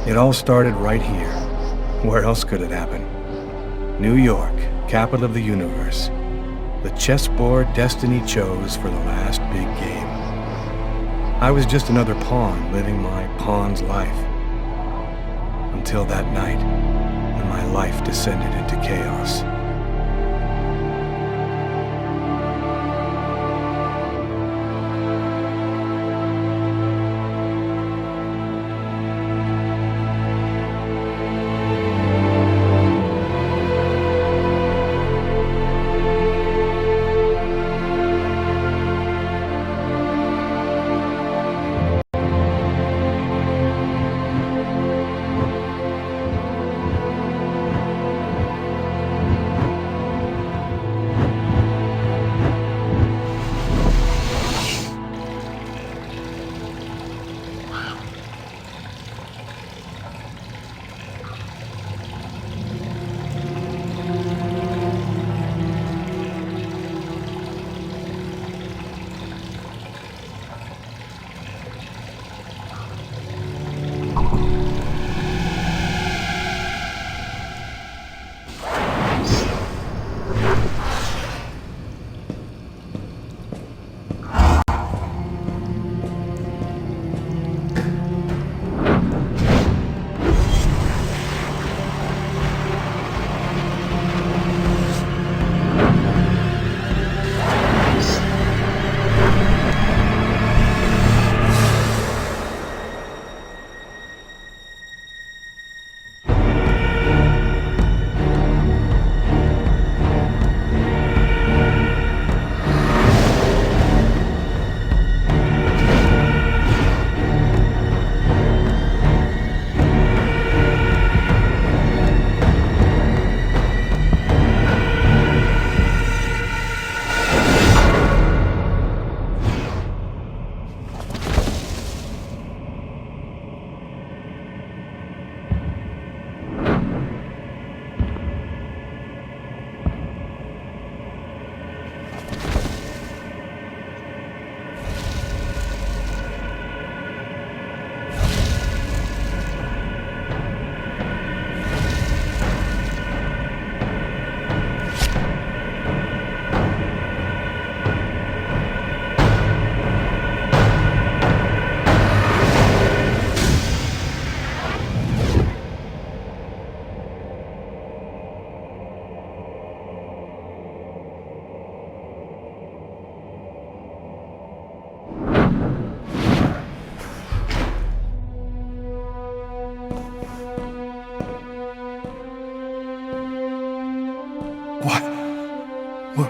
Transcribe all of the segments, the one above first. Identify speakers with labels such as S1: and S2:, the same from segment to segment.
S1: It all started right here. Where else could it happen? New York, capital of the universe. The chessboard destiny chose for the last big game. I was just another pawn living my pawn's life. Until that night, when my life descended into chaos.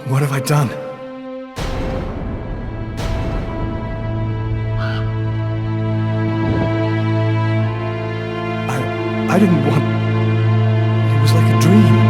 S1: What have I done? I didn't want... It was like a dream.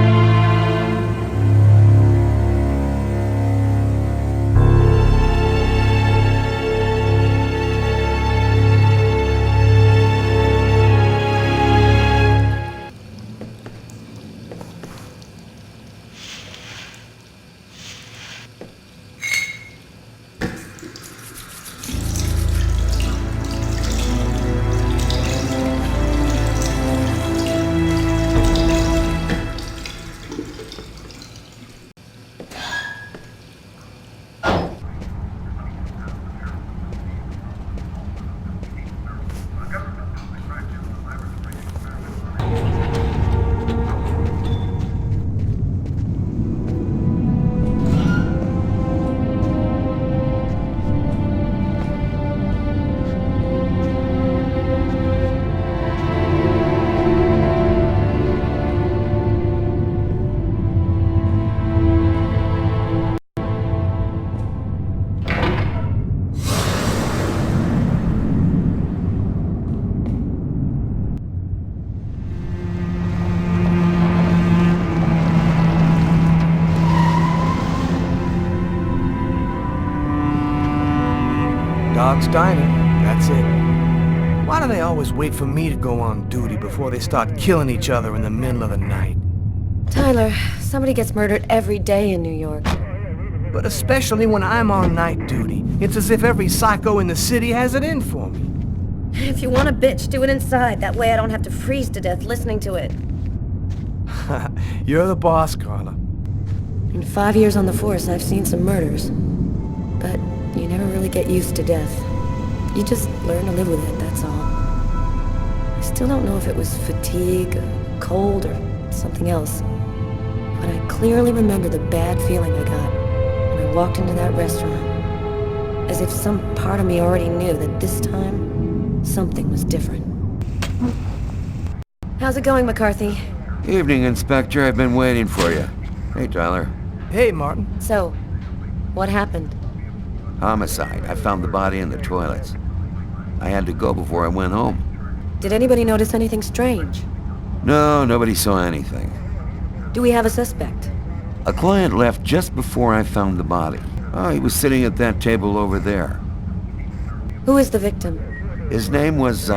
S1: Dog's Diner, that's it. Why do they always wait for me to go on duty before they start killing each other in the middle of the night?
S2: Tyler, somebody gets murdered every day in New York.
S1: But especially when I'm on night duty. It's as if every psycho in the city has it in for me.
S2: If you want a bitch, do it inside. That way I don't have to freeze to death listening to it.
S1: You're the boss, Carla.
S2: In 5 years on the force, I've seen some murders. But you never really get used to death. You just learn to live with it, that's all. I still don't know if it was fatigue, or cold, or something else. But I clearly remember the bad feeling I got when I walked into that restaurant. As if some part of me already knew that this time, something was different. How's it going, McCarthy?
S3: Evening, Inspector. I've been waiting for you. Hey, Tyler.
S1: Hey, Martin.
S2: So, what happened?
S3: Homicide. I found the body in the toilets. I had to go before I went home.
S2: Did anybody notice anything strange?
S3: No, nobody saw anything.
S2: Do we have a suspect?
S3: A client left just before I found the body. Oh, he was sitting at that table over there.
S2: Who is the victim?
S3: His name was,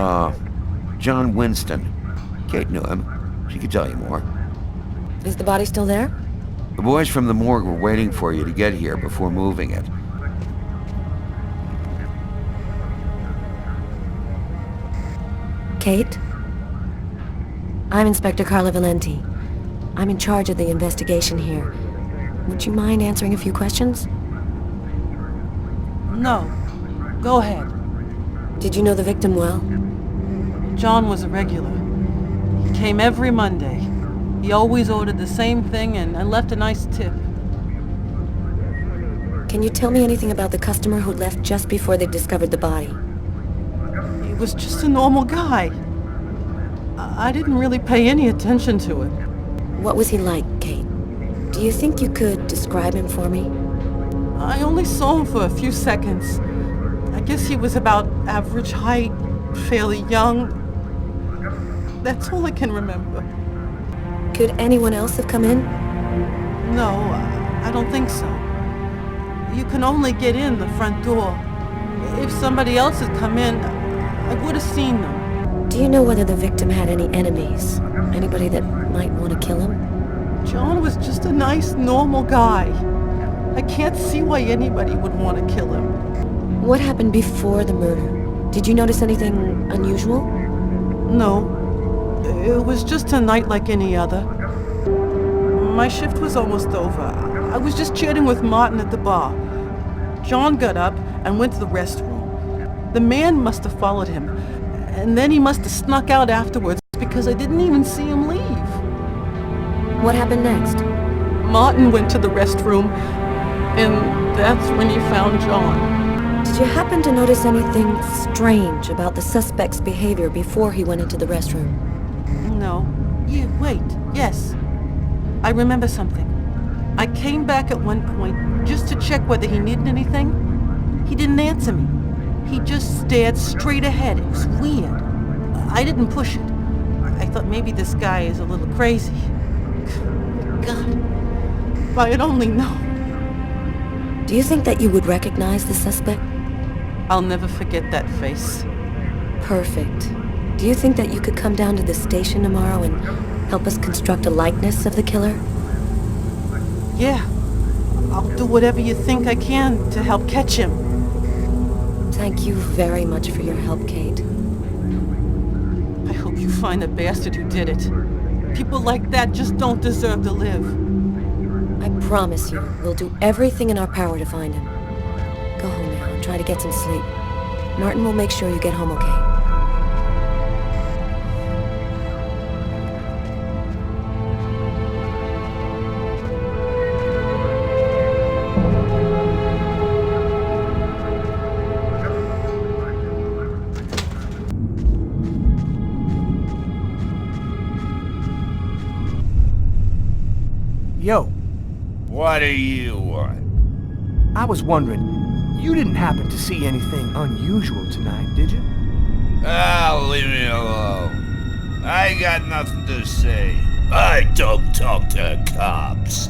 S3: John Winston. Kate knew him. She could tell you more.
S2: Is the body still there?
S3: The boys from the morgue were waiting for you to get here before moving it.
S2: Kate? I'm Inspector Carla Valenti. I'm in charge of the investigation here. Would you mind answering a few questions?
S4: No. Go ahead.
S2: Did you know the victim well?
S4: John was a regular. He came every Monday. He always ordered the same thing and left a nice tip.
S2: Can you tell me anything about the customer who left just before they discovered the body?
S4: He was just a normal guy. I didn't really pay any attention to him.
S2: What was he like, Kate? Do you think you could describe him for me?
S4: I only saw him for a few seconds. I guess he was about average height, fairly young. That's all I can remember.
S2: Could anyone else have come in?
S4: No, I don't think so. You can only get in the front door. If somebody else had come in, I would have seen them.
S2: Do you know whether the victim had any enemies? Anybody that might want to kill him?
S4: John was just a nice, normal guy. I can't see why anybody would want to kill him.
S2: What happened before the murder? Did you notice anything unusual?
S4: No. It was just a night like any other. My shift was almost over. I was just chatting with Martin at the bar. John got up and went to the restroom. The man must have followed him, and then he must have snuck out afterwards because I didn't even see him leave.
S2: What happened next?
S4: Martin went to the restroom, and that's when he found John.
S2: Did you happen to notice anything strange about the suspect's behavior before he went into the restroom?
S4: No. Wait. Yes. I remember something. I came back at one point just to check whether he needed anything. He didn't answer me. He just stared straight ahead. It was weird. I didn't push it. I thought maybe this guy is a little crazy. God. If I had only known.
S2: Do you think that you would recognize the suspect?
S4: I'll never forget that face.
S2: Perfect. Do you think that you could come down to the station tomorrow and help us construct a likeness of the killer?
S4: Yeah. I'll do whatever you think I can to help catch him.
S2: Thank you very much for your help, Kate.
S4: I hope you find the bastard who did it. People like that just don't deserve to live.
S2: I promise you, we'll do everything in our power to find him. Go home now and try to get some sleep. Martin will make sure you get home okay.
S1: Yo,
S5: What do you want?
S1: I was wondering, you didn't happen to see anything unusual tonight, did you?
S5: Ah, leave me alone. I got nothing to say. I don't talk to cops.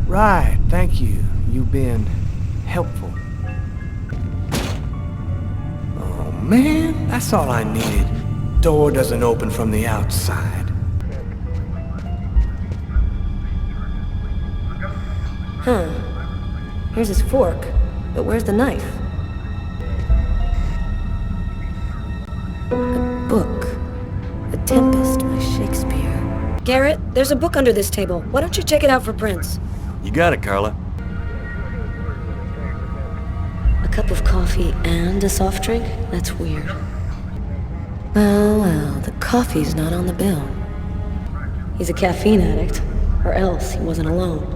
S1: Right, thank you. You've been helpful. Oh man, that's all I needed. Door doesn't open from the outside.
S2: Huh. Here's his fork, but where's the knife? A book. The Tempest by Shakespeare. Garrett, there's a book under this table. Why don't you check it out for prints?
S1: You got it, Carla.
S2: A cup of coffee and a soft drink? That's weird. Well, the coffee's not on the bill. He's a caffeine addict, or else he wasn't alone.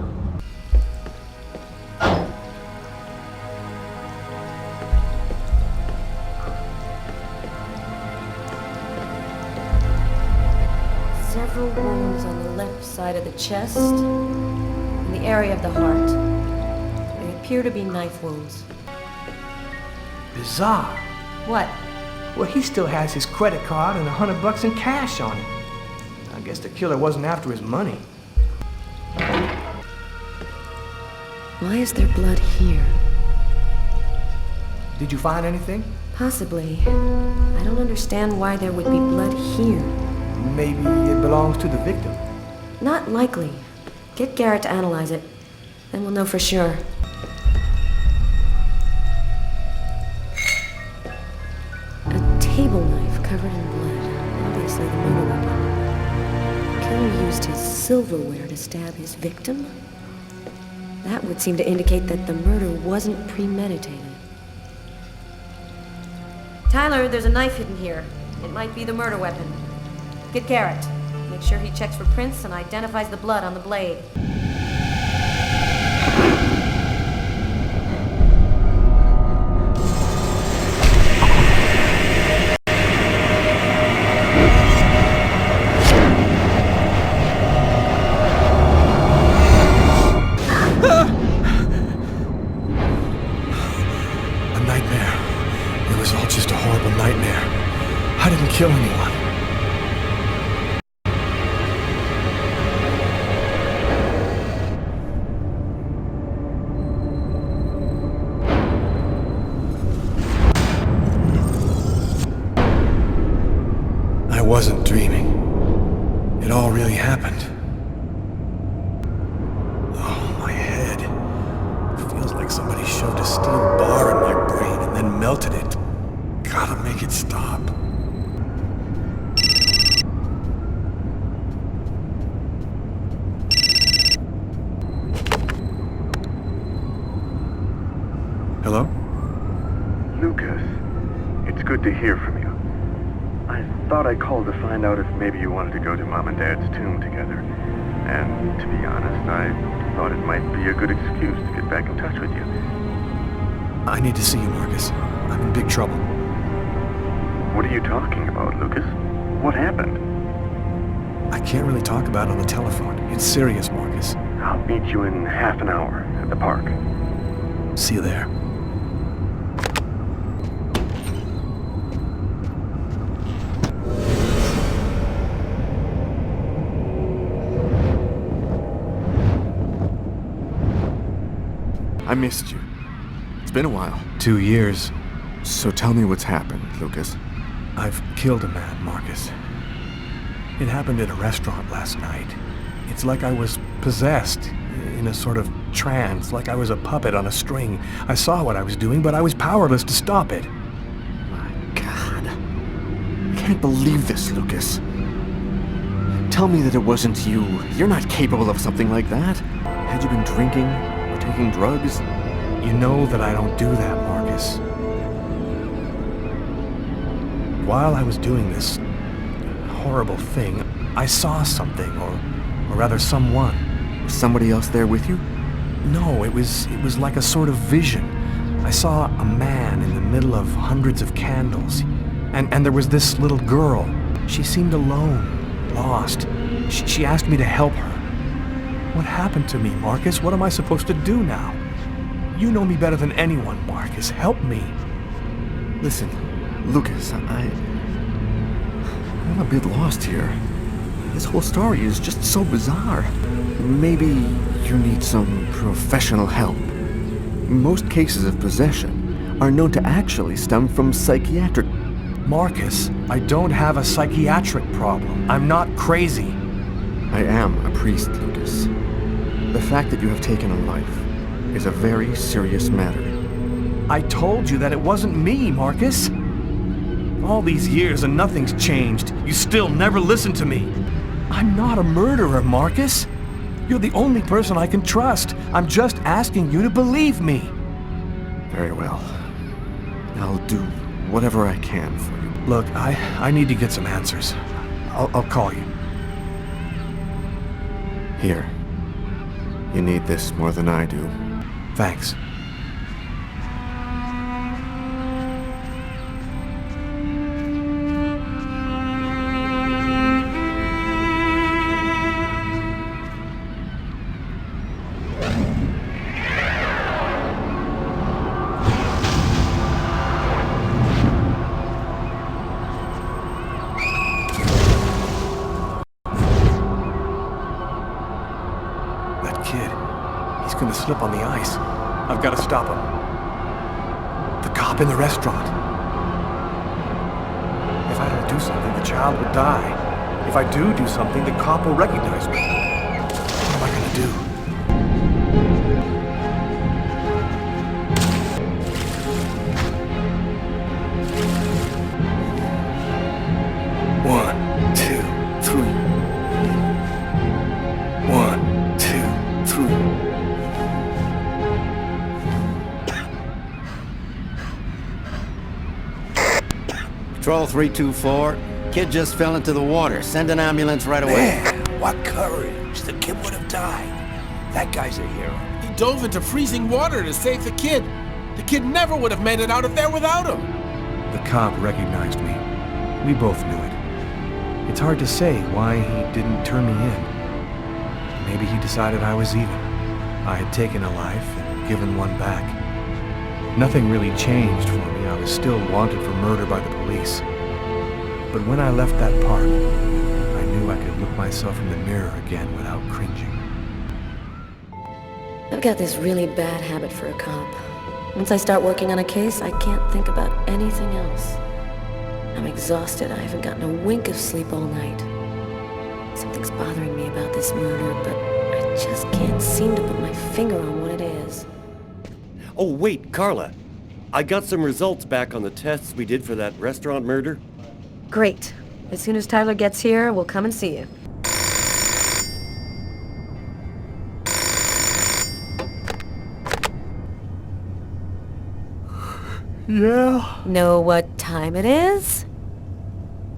S2: Several wounds on the left side of the chest, in the area of the heart. They appear to be knife wounds.
S6: Bizarre.
S2: What?
S6: Well, he still has his credit card and $100 in cash on him. I guess the killer wasn't after his money.
S2: Why is there blood here?
S6: Did you find anything?
S2: Possibly. I don't understand why there would be blood here.
S6: Maybe it belongs to the victim.
S2: Not likely. Get Garrett to analyze it. Then we'll know for sure. A table knife covered in blood. Obviously the murder weapon. The killer used his silverware to stab his victim? That would seem to indicate that the murder wasn't premeditated. Tyler, there's a knife hidden here. It might be the murder weapon. Get Garrett. Make sure he checks for prints and identifies the blood on the blade.
S1: A nightmare. It was all just a horrible nightmare. I didn't kill anyone. I wasn't dreaming. It all really happened. Oh, my head. It feels like somebody shoved a steel bar in my brain and then melted it. Gotta make it stop. Hello?
S7: Lucas, it's good to hear from you. I thought I called to find out if maybe you wanted to go to Mom and Dad's tomb together. And to be honest, I thought it might be a good excuse to get back in touch with you.
S1: I need to see you, Marcus. I'm in big trouble.
S7: What are you talking about, Lucas? What happened?
S1: I can't really talk about it on the telephone. It's serious, Marcus.
S7: I'll meet you in half an hour at the park.
S1: See you there.
S8: I missed you. It's been a while.
S1: 2 years.
S8: So tell me what's happened, Lucas.
S1: I've killed a man, Marcus. It happened at a restaurant last night. It's like I was possessed, in a sort of trance, like I was a puppet on a string. I saw what I was doing, but I was powerless to stop it.
S8: My God. I can't believe this, Lucas. Tell me that it wasn't you. You're not capable of something like that. Had you been drinking or taking drugs?
S1: You know that I don't do that, Marcus. While I was doing this horrible thing, I saw something, or rather someone.
S8: Was somebody else there with you?
S1: No, it was like a sort of vision. I saw a man in the middle of hundreds of candles, and there was this little girl. She seemed alone, lost. She asked me to help her. What happened to me, Marcus? What am I supposed to do now? You know me better than anyone, Marcus. Help me.
S8: Listen, Lucas, I'm a bit lost here. This whole story is just so bizarre. Maybe you need some professional help. Most cases of possession are known to actually stem from psychiatric...
S1: Marcus, I don't have a psychiatric problem. I'm not crazy.
S8: I am a priest, Lucas. The fact that you have taken a life is a very serious matter.
S1: I told you that it wasn't me, Marcus. All these years and nothing's changed. You still never listen to me. I'm not a murderer, Marcus. You're the only person I can trust. I'm just asking you to believe me.
S8: Very well. I'll do whatever I can for you.
S1: Look, I need to get some answers. I'll call you.
S8: Here. You need this more than I do.
S1: Thanks. He's gonna slip on the ice. I've got to stop him. The cop in the restaurant. If I don't do something, the child will die. If I do something, the cop will recognize me. What am I gonna do? One, two, three. One, two, three.
S3: Patrol 324. Kid just fell into the water. Send an ambulance right away.
S5: Man, what courage. The kid would have died. That guy's a hero.
S9: He dove into freezing water to save the kid. The kid never would have made it out of there without him.
S1: The cop recognized me. We both knew it. It's hard to say why he didn't turn me in. Maybe he decided I was even. I had taken a life and given one back. Nothing really changed for me. I was still wanted for murder by the police. But when I left that park, I knew I could look myself in the mirror again without cringing.
S2: I've got this really bad habit for a cop. Once I start working on a case, I can't think about anything else. I'm exhausted. I haven't gotten a wink of sleep all night. Something's bothering me about this murder, but I just can't seem to put my finger on what it is.
S10: Oh, wait, Carla. I got some results back on the tests we did for that restaurant murder.
S2: Great. As soon as Tyler gets here, we'll come and see you.
S1: Yeah?
S2: Know what time it is?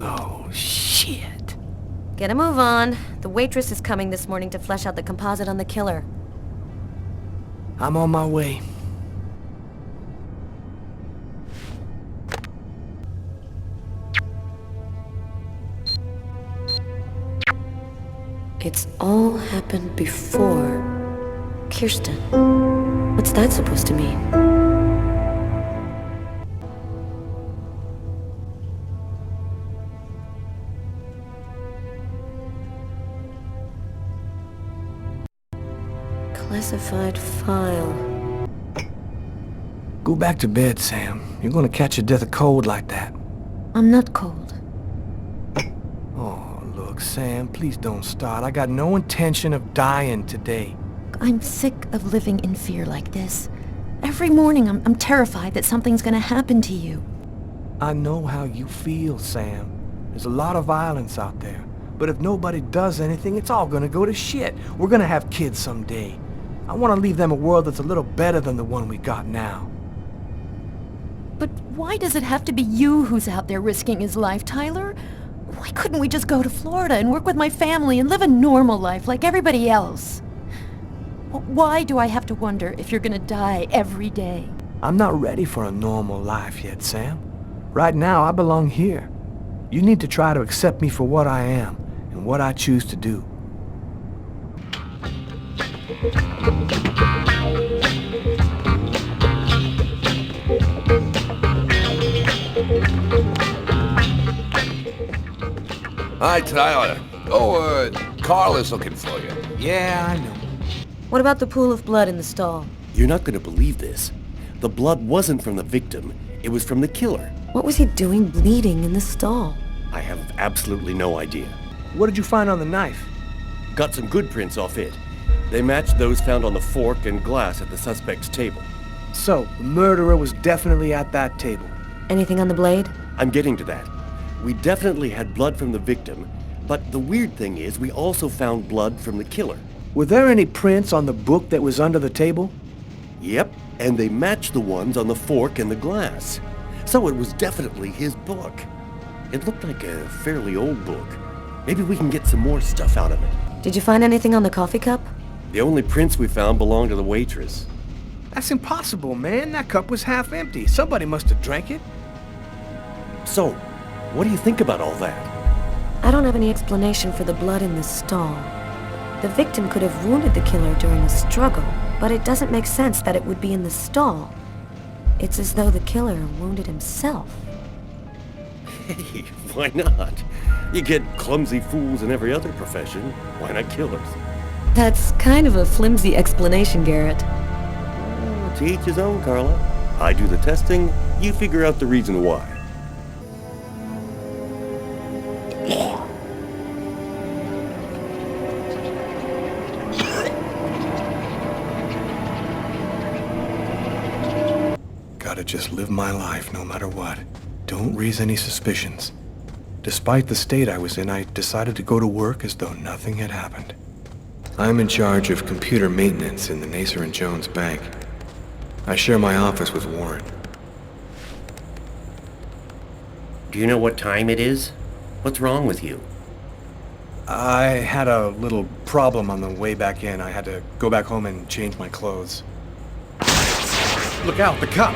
S1: Oh, shit.
S2: Get a move on. The waitress is coming this morning to flesh out the composite on the killer.
S1: I'm on my way.
S2: It's all happened before Kirsten. What's that supposed to mean? Classified file.
S1: Go back to bed, Sam. You're gonna catch your death of cold like that.
S2: I'm not cold.
S1: Oh, look, Sam, please don't start. I got no intention of dying today.
S11: I'm sick of living in fear like this. Every morning I'm terrified that something's gonna happen to you.
S1: I know how you feel, Sam. There's a lot of violence out there. But if nobody does anything, it's all gonna go to shit. We're gonna have kids someday. I want to leave them a world that's a little better than the one we got now.
S11: But why does it have to be you who's out there risking his life, Tyler? Why couldn't we just go to Florida and work with my family and live a normal life like everybody else? Why do I have to wonder if you're gonna die every day?
S1: I'm not ready for a normal life yet, Sam. Right now, I belong here. You need to try to accept me for what I am and what I choose to do.
S5: Hi, Tyler. Oh, Carl is looking for you.
S1: Yeah, I know.
S2: What about the pool of blood in the stall?
S10: You're not going to believe this. The blood wasn't from the victim. It was from the killer.
S2: What was he doing bleeding in the stall?
S10: I have absolutely no idea.
S1: What did you find on the knife?
S10: Got some good prints off it. They matched those found on the fork and glass at the suspect's table.
S1: So, the murderer was definitely at that table.
S2: Anything on the blade?
S10: I'm getting to that. We definitely had blood from the victim, but the weird thing is we also found blood from the killer.
S6: Were there any prints on the book that was under the table?
S10: Yep, and they matched the ones on the fork and the glass. So it was definitely his book. It looked like a fairly old book. Maybe we can get some more stuff out of it.
S2: Did you find anything on the coffee cup?
S10: The only prints we found belonged to the waitress.
S6: That's impossible, man. That cup was half empty. Somebody must have drank it.
S10: So, what do you think about all that?
S2: I don't have any explanation for the blood in the stall. The victim could have wounded the killer during a struggle, but it doesn't make sense that it would be in the stall. It's as though the killer wounded himself.
S10: Hey, why not? You get clumsy fools in every other profession. Why not killers?
S2: That's kind of a flimsy explanation, Garrett.
S10: To each his own, Carla. I do the testing, you figure out the reason why.
S1: Gotta just live my life no matter what. Don't raise any suspicions. Despite the state I was in, I decided to go to work as though nothing had happened. I'm in charge of computer maintenance in the Nacer & Jones Bank. I share my office with Warren.
S12: Do you know what time it is? What's wrong with you?
S1: I had a little problem on the way back in. I had to go back home and change my clothes. Look out, the cop!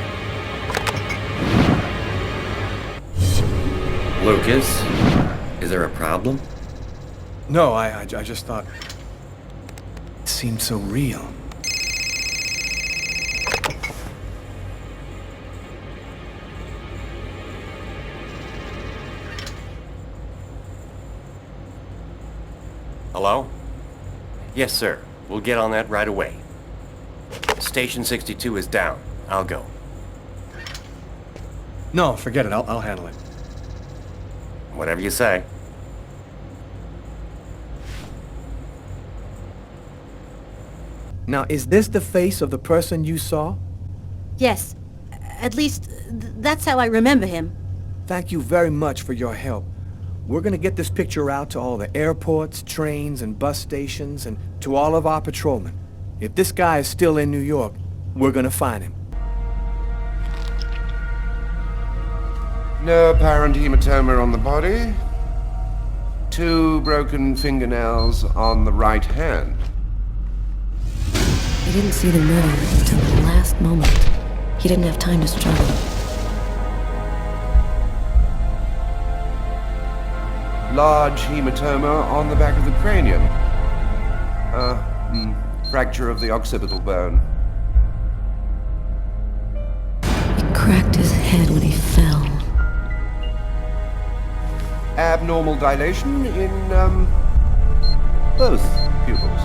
S12: Lucas, is there a problem?
S1: No, I just thought... It seemed so real.
S12: Hello? Yes, sir. We'll get on that right away. Station 62 is down. I'll go.
S1: No, forget it. I'll handle it.
S12: Whatever you say.
S6: Now, is this the face of the person you saw?
S13: Yes. At least, that's how I remember him.
S6: Thank you very much for your help. We're gonna get this picture out to all the airports, trains, and bus stations, and to all of our patrolmen. If this guy is still in New York, we're gonna find him.
S3: No apparent hematoma on the body. 2 broken fingernails on the right hand.
S2: He didn't see the murder until the last moment. He didn't have time to struggle.
S3: Large hematoma on the back of the cranium. Fracture of the occipital bone.
S2: He cracked his head when he fell.
S3: Abnormal dilation in, both pupils.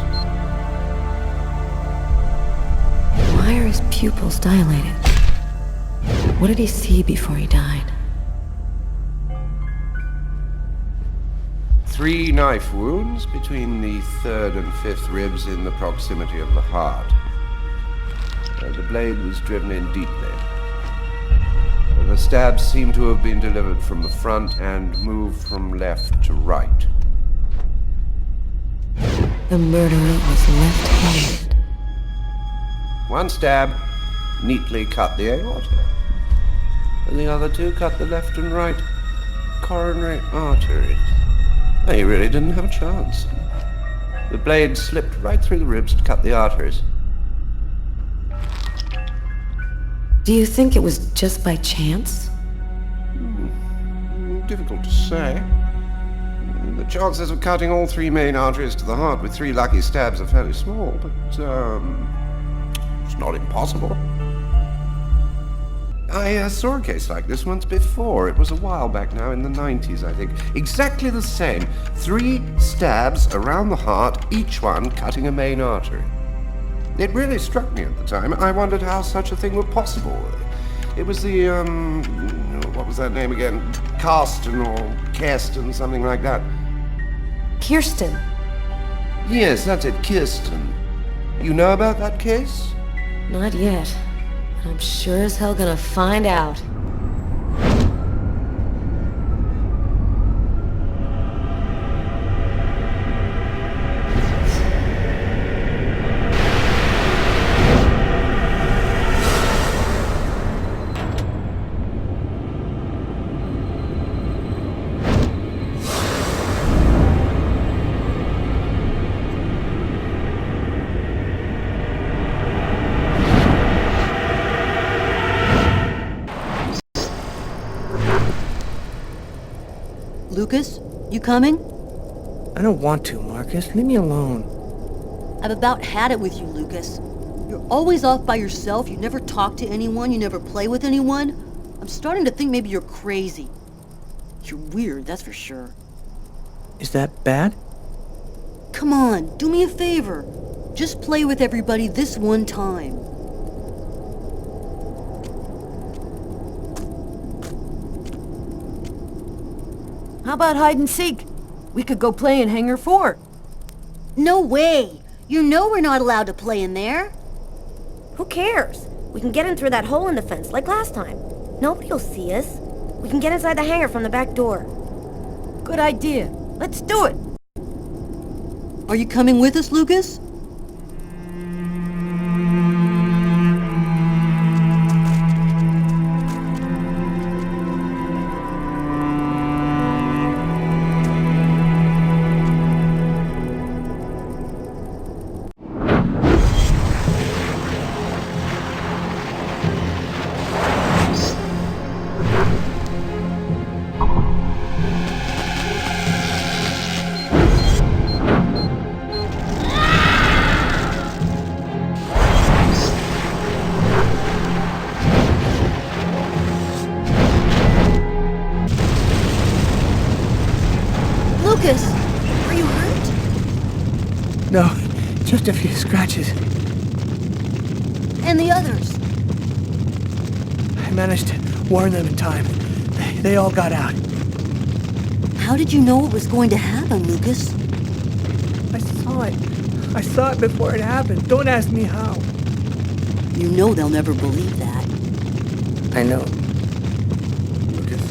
S2: Why are his pupils dilated? What did he see before he died?
S3: 3 knife wounds between the 3rd and 5th ribs in the proximity of the heart. The blade was driven in deeply. The stabs seem to have been delivered from the front and moved from left to right.
S2: The murderer was left-handed.
S3: 1 stab neatly cut the aorta, and the other 2 cut the left and right coronary arteries. He really didn't have a chance. The blade slipped right through the ribs to cut the arteries.
S2: Do you think it was just by chance?
S3: Difficult to say. The chances of cutting all 3 main arteries to the heart with 3 lucky stabs are fairly small, but, it's not impossible. I saw a case like this once before. It was a while back now, in the 90s, I think. Exactly the same. 3 stabs around the heart, each one cutting a main artery. It really struck me at the time. I wondered how such a thing were possible. It was the, what was that name again? Karsten or Kirsten, something like that.
S2: Kirsten.
S3: Yes, that's it, Kirsten. You know about that case?
S2: Not yet. But I'm sure as hell gonna find out.
S13: Lucas, you coming?
S6: I don't want to, Marcus. Leave me alone.
S13: I've about had it with you, Lucas. You're always off by yourself, you never talk to anyone, you never play with anyone. I'm starting to think maybe you're crazy. You're weird, that's for sure.
S6: Is that bad?
S13: Come on, do me a favor. Just play with everybody this one time.
S11: How about hide and seek? We could go play in Hangar 4.
S13: No way! You know we're not allowed to play in there.
S2: Who cares? We can get in through that hole in the fence, like last time. Nobody'll see us. We can get inside the hangar from the back door.
S11: Good idea. Let's do it.
S13: Are you coming with us, Lucas?
S2: Lucas, are you hurt?
S6: No, just a few scratches.
S13: And the others?
S6: I managed to warn them in time. They all got out.
S13: How did you know it was going to happen, Lucas?
S6: I saw it. I saw it before it happened. Don't ask me how.
S13: You know they'll never believe that.
S6: I know.
S8: Lucas?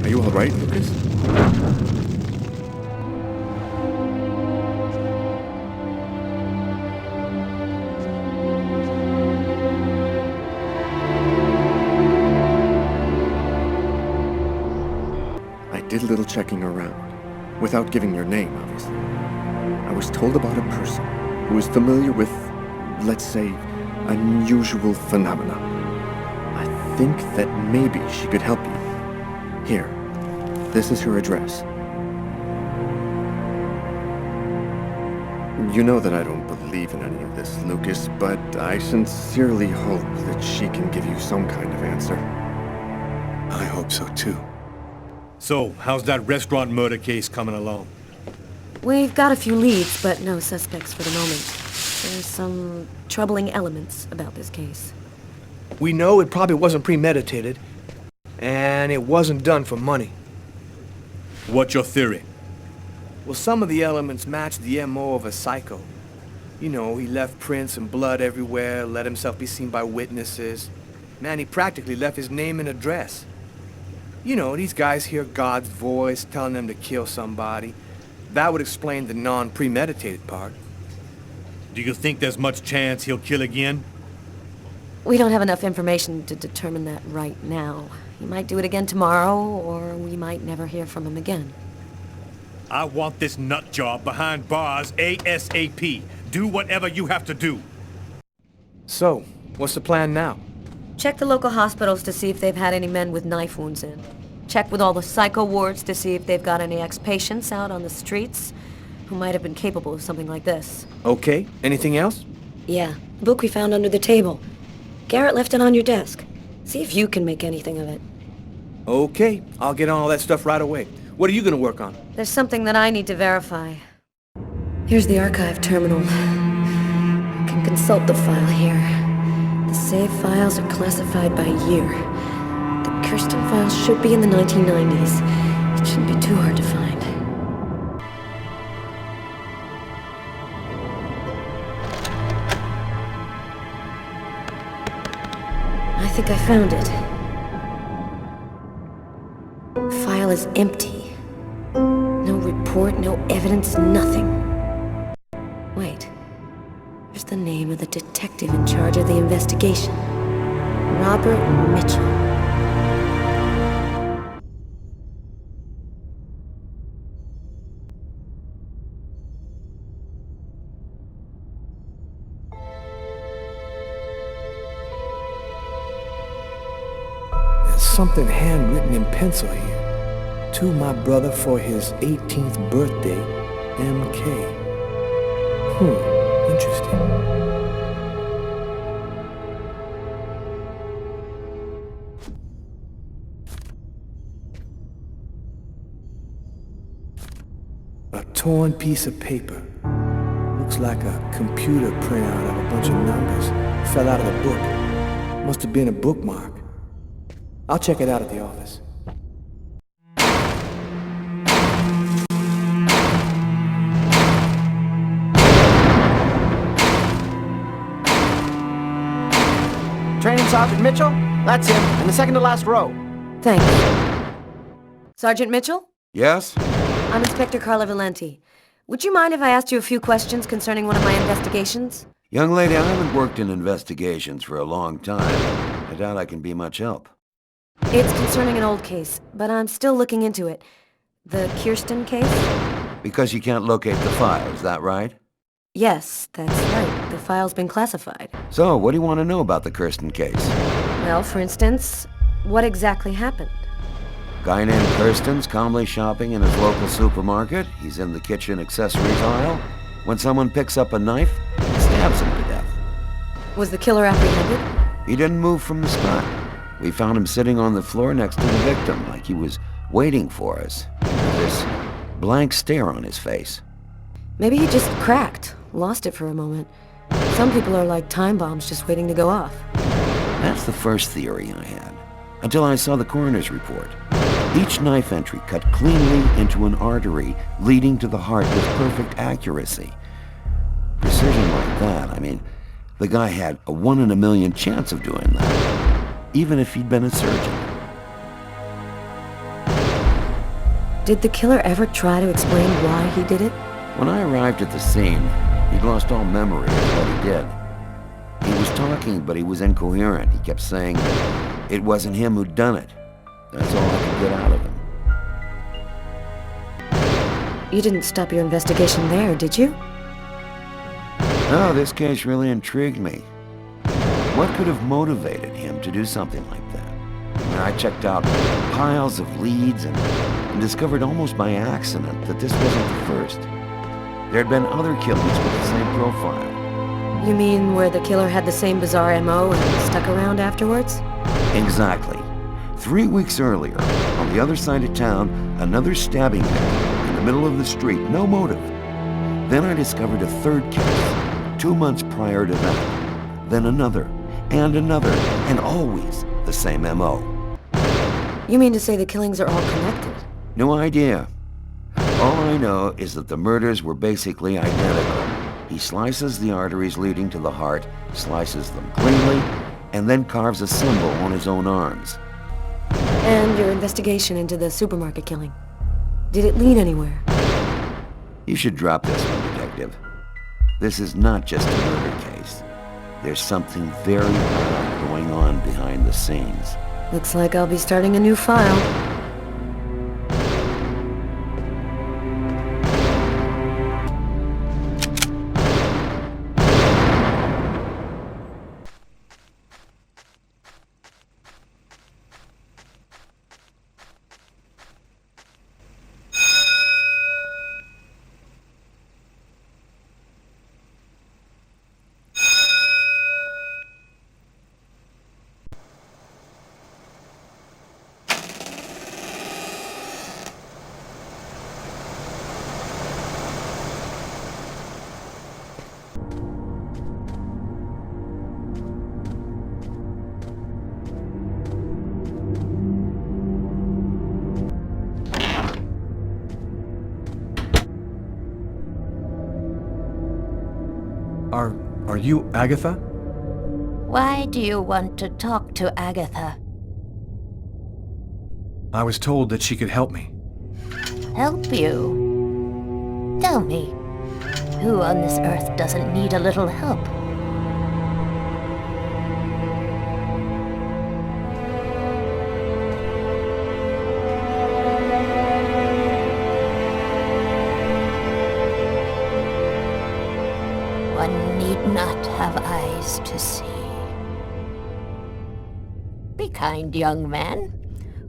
S8: Are you all right, Lucas? I did a little checking around, without giving your name, obviously. I was told about a person who is familiar with, let's say, unusual phenomena. I think that maybe she could help you. Here, this is her address. You know that I don't believe in any of this, Lucas, but I sincerely hope that she can give you some kind of answer.
S1: I hope so too. So, how's that restaurant murder case coming along?
S2: We've got a few leads, but no suspects for the moment. There's some troubling elements about this case.
S6: We know it probably wasn't premeditated, and it wasn't done for money.
S1: What's your theory?
S6: Well, some of the elements match the MO of a psycho. You know, he left prints and blood everywhere, let himself be seen by witnesses. Man, he practically left his name and address. You know, these guys hear God's voice telling them to kill somebody. That would explain the non-premeditated part.
S1: Do you think there's much chance he'll kill again?
S2: We don't have enough information to determine that right now. He might do it again tomorrow, or we might never hear from him again.
S1: I want this nut job behind bars ASAP. Do whatever you have to do.
S6: So, what's the plan now?
S2: Check the local hospitals to see if they've had any men with knife wounds in. Check with all the psycho wards to see if they've got any ex-patients out on the streets who might have been capable of something like this.
S6: Okay, anything else?
S2: Yeah, the book we found under the table. Garrett left it on your desk. See if you can make anything of it.
S6: Okay, I'll get on all that stuff right away. What are you gonna work on?
S2: There's something that I need to verify. Here's the archive terminal. You can consult the file here. The save files are classified by year. The Kirsten files should be in the 1990s. It shouldn't be too hard to find. I think I found it. The file is empty. No report, no evidence, nothing. Wait. Here's the name of the detective in charge of the investigation. Robert Mitchell.
S6: There's something handwritten in pencil here. To to my brother for his 18th birthday, MK. Interesting. A torn piece of paper. Looks like a computer printout of a bunch of numbers. Fell out of the book. Must have been a bookmark. I'll check it out at the office.
S14: Training Sergeant Mitchell? That's him, in the second to last row.
S2: Thanks. Sergeant Mitchell?
S5: Yes?
S2: I'm Inspector Carla Valenti. Would you mind if I asked you a few questions concerning one of my investigations?
S5: Young lady, I haven't worked in investigations for a long time. I doubt I can be much help.
S2: It's concerning an old case, but I'm still looking into it. The Kirsten case?
S5: Because you can't locate the file, is that right?
S2: Yes, that's right. The file's been classified.
S5: So, what do you want to know about the Kirsten case?
S2: Well, for instance, what exactly happened?
S5: Guy named Kirsten's calmly shopping in his local supermarket. He's in the kitchen accessories aisle when someone picks up a knife and stabs him to death.
S2: Was the killer apprehended?
S5: He didn't move from the spot. We found him sitting on the floor next to the victim, like he was waiting for us, with this blank stare on his face.
S2: Maybe he just cracked, lost it for a moment. Some people are like time bombs just waiting to go off.
S5: That's the first theory I had, until I saw the coroner's report. Each knife entry cut cleanly into an artery leading to the heart with perfect accuracy. Precision like that, I mean, the guy had a 1 in a million chance of doing that, even if he'd been a surgeon.
S2: Did the killer ever try to explain why he did it?
S5: When I arrived at the scene, he'd lost all memory of what he did. He was talking, but he was incoherent. He kept saying that it wasn't him who'd done it. That's all I could get out of him.
S2: You didn't stop your investigation there, did you?
S5: No, this case really intrigued me. What could have motivated him to do something like that? And I checked out piles of leads and discovered almost by accident that this wasn't the first. There had been other killings with the same profile.
S2: You mean where the killer had the same bizarre MO and stuck around afterwards?
S5: Exactly. 3 weeks earlier, on the other side of town, another stabbing victim in the middle of the street, no motive. Then I discovered a third case, 2 months prior to that. Then another, and always the same MO.
S2: You mean to say the killings are all connected?
S5: No idea. All I know is that the murders were basically identical. He slices the arteries leading to the heart, slices them cleanly, and then carves a symbol on his own arms.
S2: And your investigation into the supermarket killing. Did it lead anywhere?
S5: You should drop this one, Detective. This is not just a murder case. There's something very odd going on behind the scenes.
S2: Looks like I'll be starting a new file.
S6: Are you Agatha?
S11: Why do you want to talk to Agatha?
S6: I was told that she could help me.
S11: Help you? Tell me, who on this earth doesn't need a little help? One need not have eyes to see. Be kind, young man.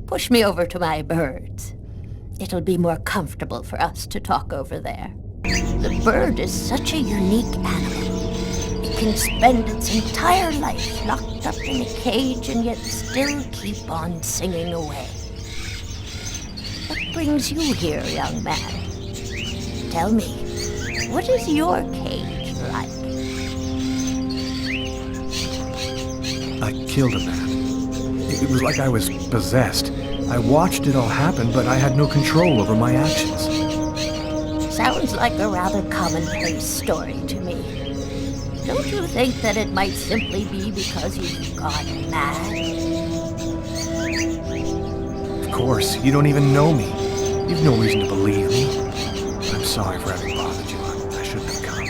S11: Push me over to my birds. It'll be more comfortable for us to talk over there. The bird is such a unique animal. It can spend its entire life locked up in a cage and yet still keep on singing away. What brings you here, young man? Tell me, what is your cage like?
S1: I killed a man. It was like I was possessed. I watched it all happen, but I had no control over my actions.
S11: Sounds like a rather commonplace story to me. Don't you think that it might simply be because you've gone mad?
S1: Of course, you don't even know me. You've no reason to believe me. I'm sorry for having bothered you. I shouldn't have come.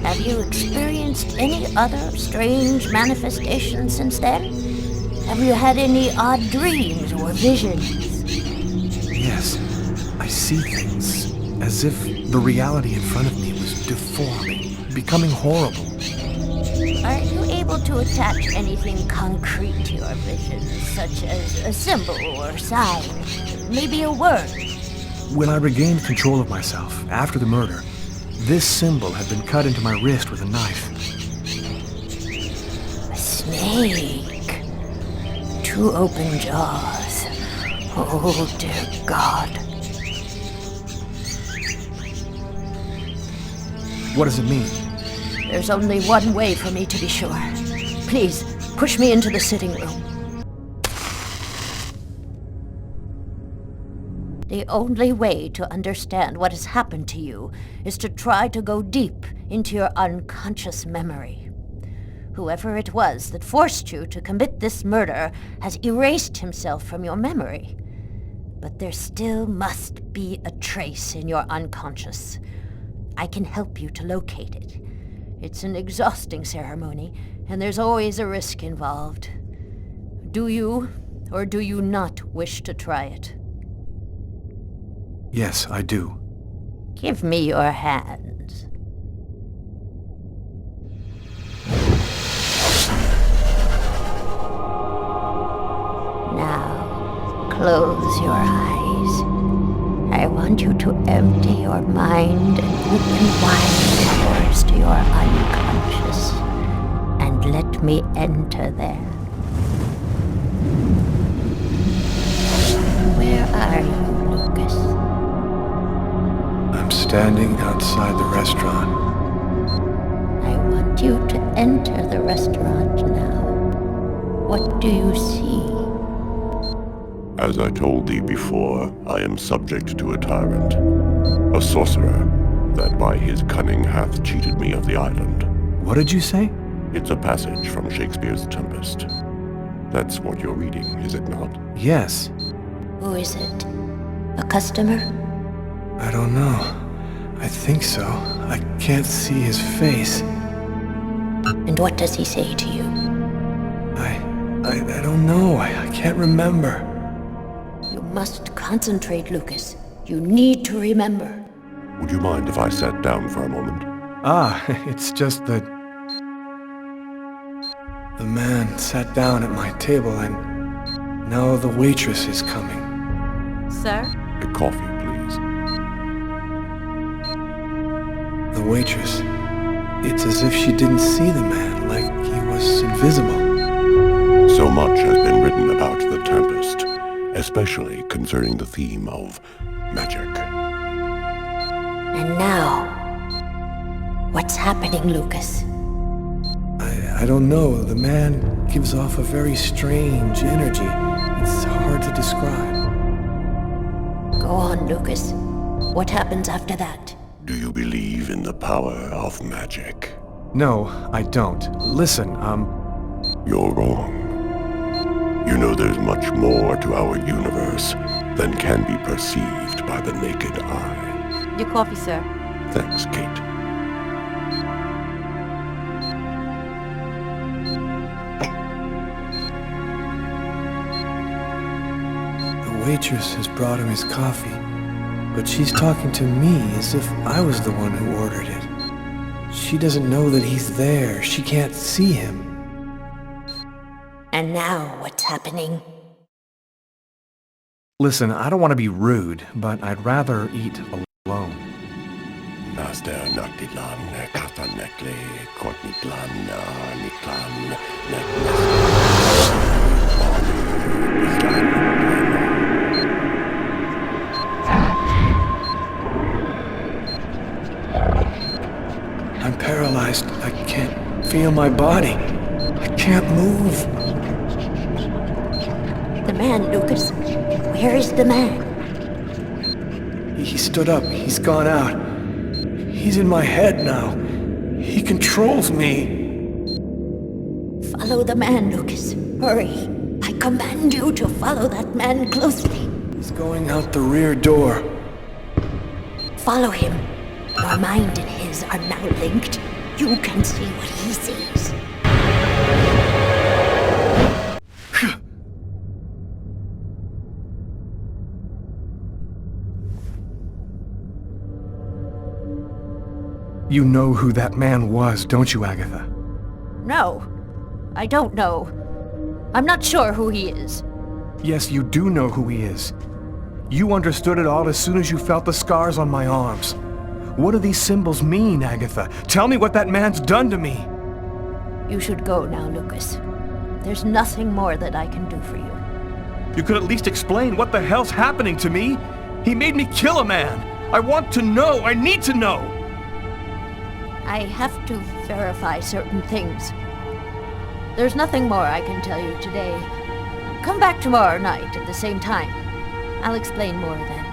S11: Have you experienced any other strange manifestations since then? Have you had any odd dreams or visions?
S1: Yes, I see things as if the reality in front of me was deforming, becoming horrible.
S11: Are you able to attach anything concrete to your visions, such as a symbol or sign, maybe a word?
S1: When I regained control of myself after the murder, this symbol had been cut into my wrist with a knife.
S11: A snake. 2 open jaws. Oh, dear God.
S1: What does it mean?
S11: There's only one way for me to be sure. Please, push me into the sitting room. The only way to understand what has happened to you is to try to go deep into your unconscious memory. Whoever it was that forced you to commit this murder has erased himself from your memory. But there still must be a trace in your unconscious. I can help you to locate it. It's an exhausting ceremony, and there's always a risk involved. Do you, or do you not wish to try it?
S1: Yes, I do.
S11: Give me your hands. Now, close your eyes. I want you to empty your mind and open wide the doors to your unconscious, and let me enter there. Where are you, Lucas?
S1: I'm standing outside the restaurant.
S11: I want you to enter the restaurant now. What do you see?
S15: As I told thee before, I am subject to a tyrant, a sorcerer, that by his cunning hath cheated me of the island.
S1: What did you say?
S15: It's a passage from Shakespeare's Tempest. That's what you're reading, is it not?
S1: Yes.
S11: Who is it? A customer?
S1: I don't know. I think so. I can't see his face.
S11: And what does he say to you?
S1: I don't know. I can't remember.
S11: You must concentrate, Lucas. You need to remember.
S15: Would you mind if I sat down for a moment?
S1: It's just that the man sat down at my table and now the waitress is coming.
S4: Sir?
S15: A coffee, please.
S1: The waitress. It's as if she didn't see the man, like he was invisible.
S15: So much has been written about the Tempest, especially concerning the theme of magic.
S11: And now, what's happening, Lucas?
S1: I don't know. The man gives off a very strange energy. It's hard to describe.
S11: Go on, Lucas. What happens after that?
S15: Do you believe in the power of magic?
S1: No, I don't. Listen,
S15: You're wrong. You know there's much more to our universe than can be perceived by the naked eye.
S4: Your coffee, sir.
S15: Thanks, Kate.
S1: The waitress has brought him his coffee, but she's talking to me as if I was the one who ordered it. She doesn't know that he's there. She can't see him.
S11: And now, what's happening?
S1: Listen, I don't want to be rude, but I'd rather eat alone.
S15: Naster Noctilan, Kathanekle, Kortniklan, Niklan,
S1: I'm paralyzed. I can't feel my body. I can't move.
S16: The man, Lucas. Where is the man?
S1: He stood up. He's gone out. He's in my head now. He controls me.
S16: Follow the man, Lucas. Hurry. I command you to follow that man closely.
S1: He's going out the rear door.
S16: Follow him. Your mind and his are now linked. You can see what he sees.
S1: You know who that man was, don't you, Agatha?
S11: No, I don't know. I'm not sure who he is.
S1: Yes, you do know who he is. You understood it all as soon as you felt the scars on my arms. What do these symbols mean, Agatha? Tell me what that man's done to me.
S11: You should go now, Lucas. There's nothing more that I can do for you.
S1: You could at least explain what the hell's happening to me. He made me kill a man. I want to know. I need to know.
S11: I have to verify certain things. There's nothing more I can tell you today. Come back tomorrow night at the same time. I'll explain more then.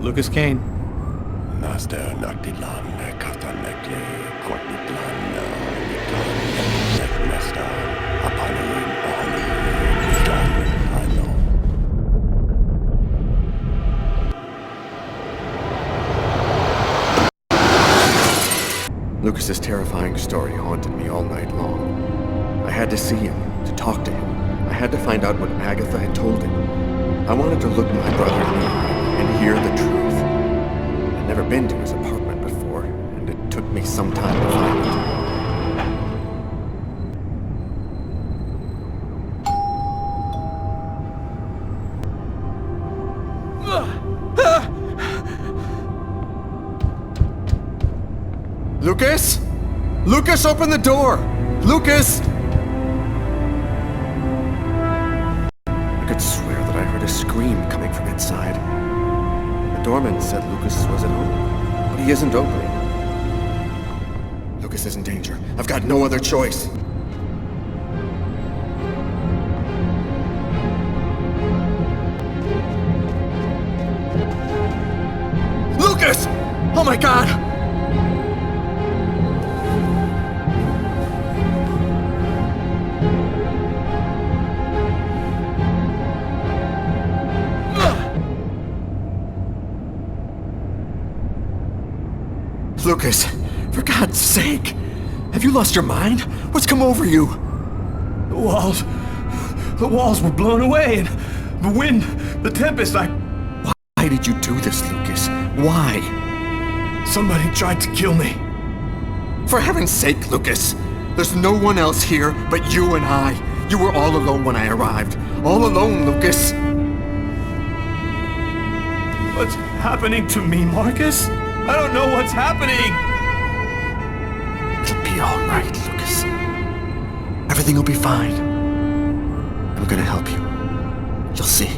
S1: Lucas Kane.
S15: Naster Noctilan, Kathanekle, Kortniklan, Niklan, Nesta, Apanin, Oli, Niklan,
S8: Lucas's terrifying story haunted me all night long. I had to see him, to talk to him. I had to find out what Agatha had told him. I wanted to look my brother in the eye and hear the truth. I'd never been to his apartment before, and it took me some time to find it. Lucas? Lucas, open the door! Lucas! I could swear that I heard a scream coming from inside. The doorman said Lucas was at home, but he isn't opening. Lucas is in danger. I've got no other choice. Lucas! Oh my God! Lucas, for God's sake! Have you lost your mind? What's come over you?
S1: The walls were blown away, and the wind, the tempest,
S8: Why did you do this, Lucas? Why?
S1: Somebody tried to kill me.
S8: For heaven's sake, Lucas! There's no one else here but you and I. You were all alone when I arrived. All alone, Lucas!
S1: What's happening to me, Marcus? I don't know what's happening!
S8: It'll be all right, Lucas. Everything will be fine. I'm gonna help you. You'll see.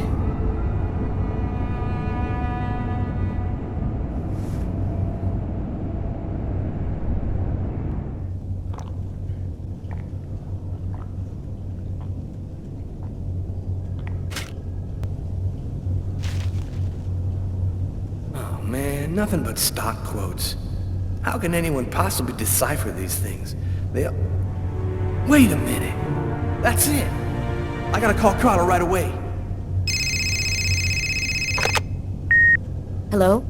S1: Man, nothing but stock quotes. How can anyone possibly decipher these things? Wait a minute. That's it. I gotta call Carla right away.
S2: Hello?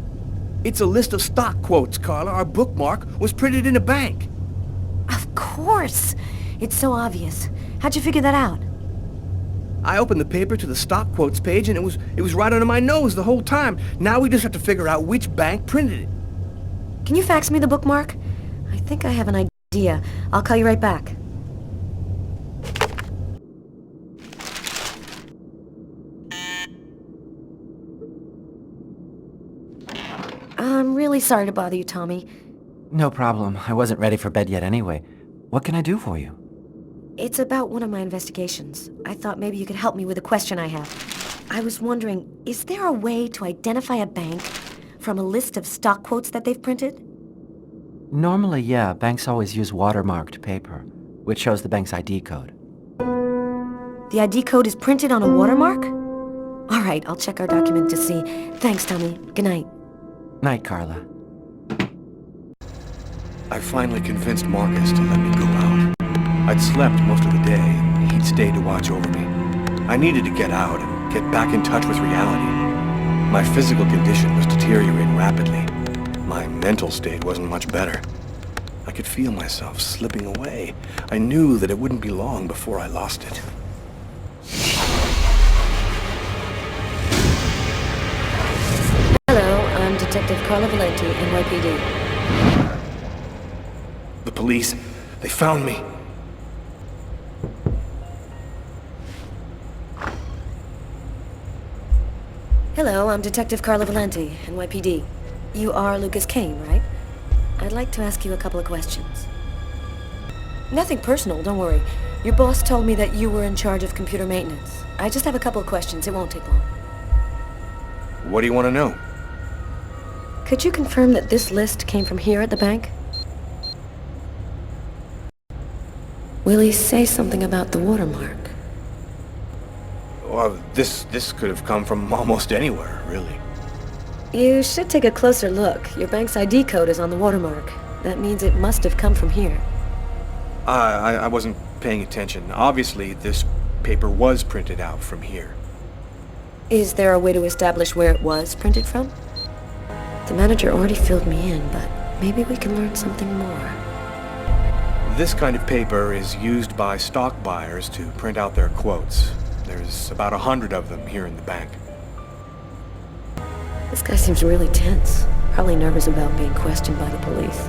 S1: It's a list of stock quotes, Carla. Our bookmark was printed in a bank.
S2: Of course! It's so obvious. How'd you figure that out?
S6: I opened the paper to the stock quotes page and it was right under my nose the whole time. Now we just have to figure out which bank printed it.
S2: Can you fax me the bookmark? I think I have an idea. I'll call you right back. I'm really sorry to bother you, Tommy.
S14: No problem. I wasn't ready for bed yet anyway. What can I do for you?
S2: It's about one of my investigations. I thought maybe you could help me with a question I have. I was wondering, is there a way to identify a bank from a list of stock quotes that they've printed?
S14: Normally, yeah, banks always use watermarked paper, which shows the bank's ID code.
S2: The ID code is printed on a watermark? All right, I'll check our document to see. Thanks, Tommy. Good night.
S14: Night, Carla.
S1: I finally convinced Marcus to let me go out. I'd slept most of the day, and he'd stayed to watch over me. I needed to get out and get back in touch with reality. My physical condition was deteriorating rapidly. My mental state wasn't much better. I could feel myself slipping away. I knew that it wouldn't be long before I lost it.
S2: Hello, I'm Detective Carla Valenti, NYPD.
S1: The police, they found me.
S2: Hello, I'm Detective Carla Valenti, NYPD. You are Lucas Kane, right? I'd like to ask you a couple of questions. Nothing personal, don't worry. Your boss told me that you were in charge of computer maintenance. I just have a couple of questions, it won't take long.
S1: What do you want to know?
S2: Could you confirm that this list came from here at the bank? Will he say something about the watermark?
S1: Well, this could have come from almost anywhere, really.
S2: You should take a closer look. Your bank's ID code is on the watermark. That means it must have come from here.
S1: I wasn't paying attention. Obviously, this paper was printed out from here.
S2: Is there a way to establish where it was printed from? The manager already filled me in, but maybe we can learn something more.
S1: This kind of paper is used by stock buyers to print out their quotes. There's about 100 of them here in the bank.
S2: This guy seems really tense. Probably nervous about being questioned by the police.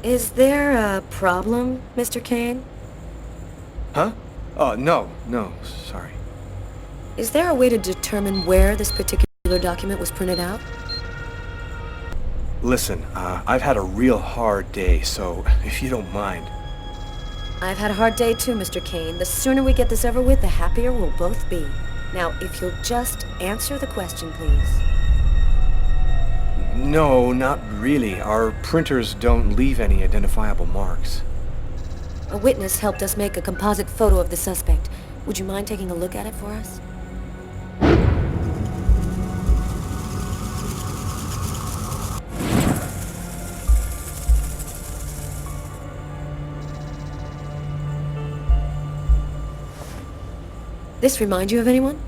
S2: Is there a problem, Mr. Kane?
S1: Huh? Oh, no, sorry.
S2: Is there a way to determine where this particular document was printed out?
S1: Listen, I've had a real hard day, so if you don't mind.
S2: I've had a hard day too, Mr. Kane. The sooner we get this over with, the happier we'll both be. Now, if you'll just answer the question, please.
S1: No, not really. Our printers don't leave any identifiable marks.
S2: A witness helped us make a composite photo of the suspect. Would you mind taking a look at it for us? This remind you of anyone?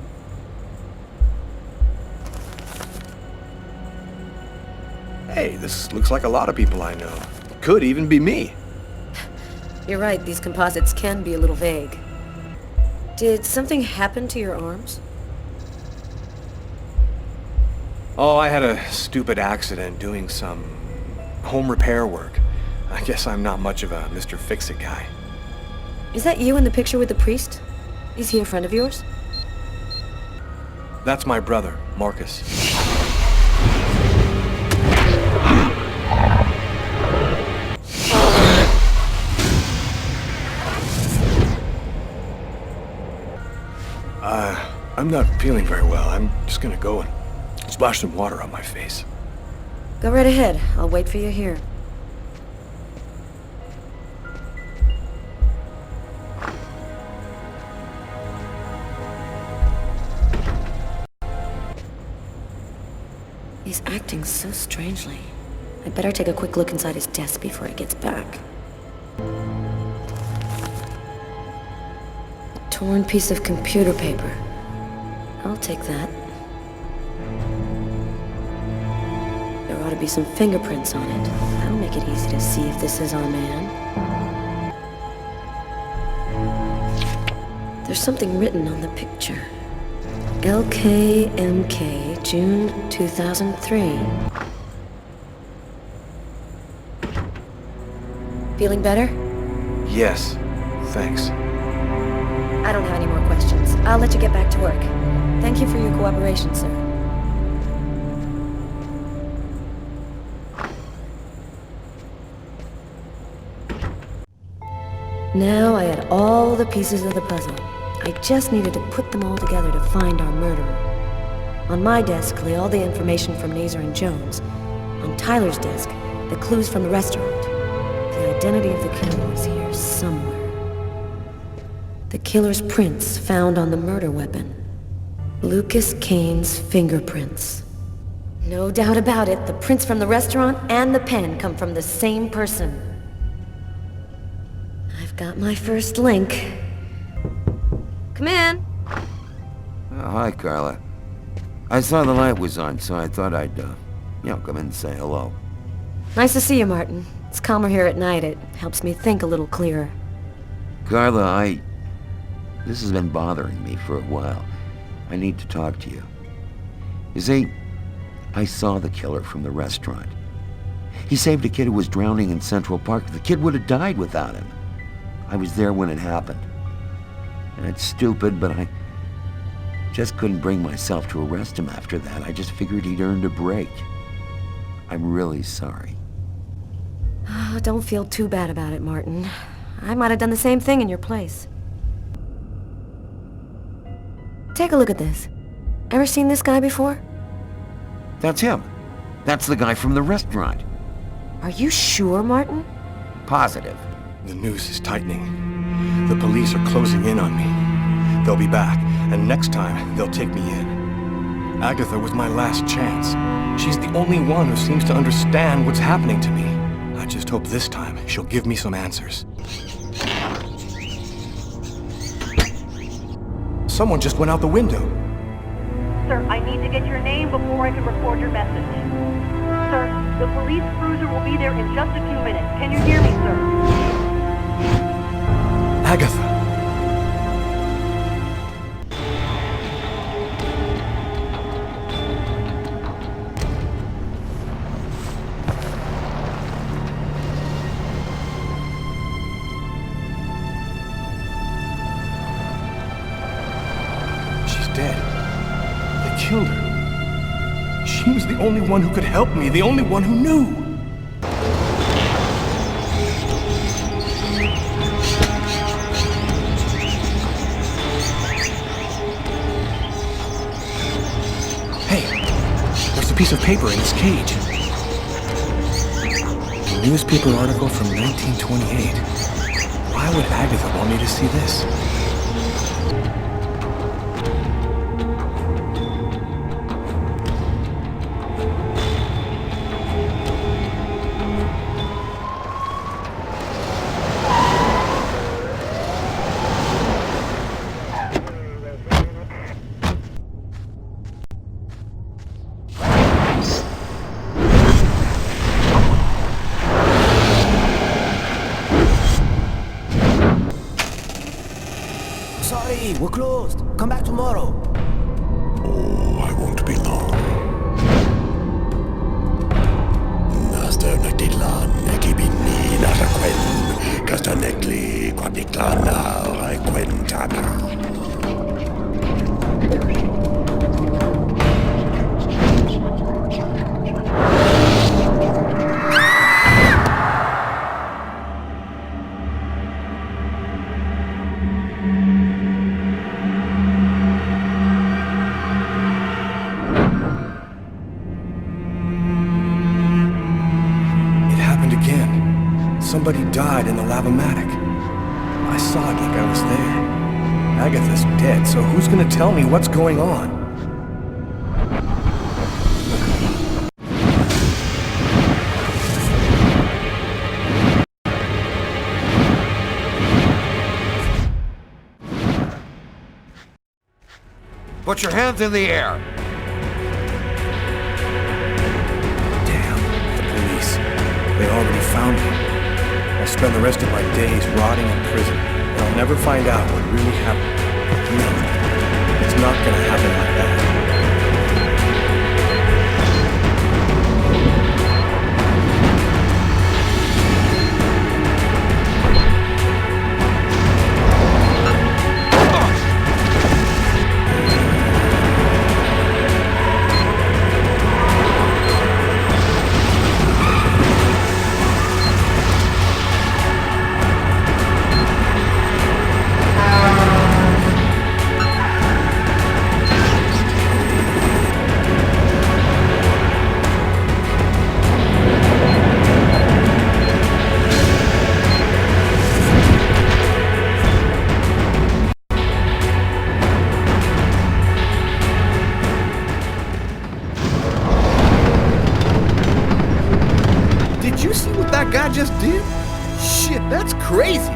S1: Hey, this looks like a lot of people I know. Could even be me.
S2: You're right, these composites can be a little vague. Did something happen to your arms?
S1: Oh, I had a stupid accident doing some home repair work. I guess I'm not much of a Mr. Fix-It guy.
S2: Is that you in the picture with the priest? Is he a friend of yours?
S1: That's my brother, Marcus. I'm not feeling very well. I'm just gonna go and splash some water on my face.
S2: Go right ahead. I'll wait for you here. He's acting so strangely. I'd better take a quick look inside his desk before he gets back. A torn piece of computer paper. I'll take that. A There ought to be some fingerprints on it. That'll make it easy to see if this is our man. There's something written on the picture. LKMK, June 2003. Feeling better?
S1: Yes, thanks.
S2: I don't have any more questions. I'll let you get back to work. Thank you for your cooperation, sir. Now I had all the pieces of the puzzle. I just needed to put them all together to find our murderer. On my desk lay all the information from Nazer and Jones. On Tyler's desk, the clues from the restaurant. The identity of the killer was here somewhere. The killer's prints found on the murder weapon. Lucas Kane's fingerprints. No doubt about it, the prints from the restaurant and the pen come from the same person. I've got my first link. Come in.
S5: Oh, hi, Carla. I saw the light was on, so I thought I'd, come in and say hello.
S2: Nice to see you, Martin. It's calmer here at night. It helps me think a little clearer.
S5: Carla, this has been bothering me for a while. I need to talk to you. You see, I saw the killer from the restaurant. He saved a kid who was drowning in Central Park. The kid would have died without him. I was there when it happened. And it's stupid, but I just couldn't bring myself to arrest him after that. I just figured he'd earned a break. I'm really sorry.
S2: Oh, don't feel too bad about it, Martin. I might have done the same thing in your place. Take a look at this. Ever seen this guy before?
S5: That's him. That's the guy from the restaurant.
S2: Are you sure, Martin?
S5: Positive.
S1: The noose is tightening. The police are closing in on me. They'll be back, and next time, they'll take me in. Agatha was my last chance. She's the only one who seems to understand what's happening to me. I just hope this time she'll give me some answers. Someone just went out the window.
S17: Sir, I need to get your name before I can record your message. Sir, the police cruiser will be there in just a few minutes. Can you hear me, sir?
S1: Agatha. She's dead. They killed her. She was the only one who could help me, the only one who knew. Piece of paper in its cage. A newspaper article from 1928. Why would Agatha want me to see this?
S18: We're closed. Come back tomorrow.
S15: Oh, I won't be long. Naster Nagdidlan, Negibini, Narakwen, Castanegli, Quadiklana, Raquentana.
S1: Somebody died in the lavomatic. I saw it like I was there. Agatha's dead, so who's gonna tell me what's going on?
S5: Put your hands in the air.
S1: Damn.
S6: They already found him. I'll spend the rest of my days rotting in prison, and I'll never find out what really happened. No, it's not gonna happen like that. Did you see what that guy just did? Shit, that's crazy.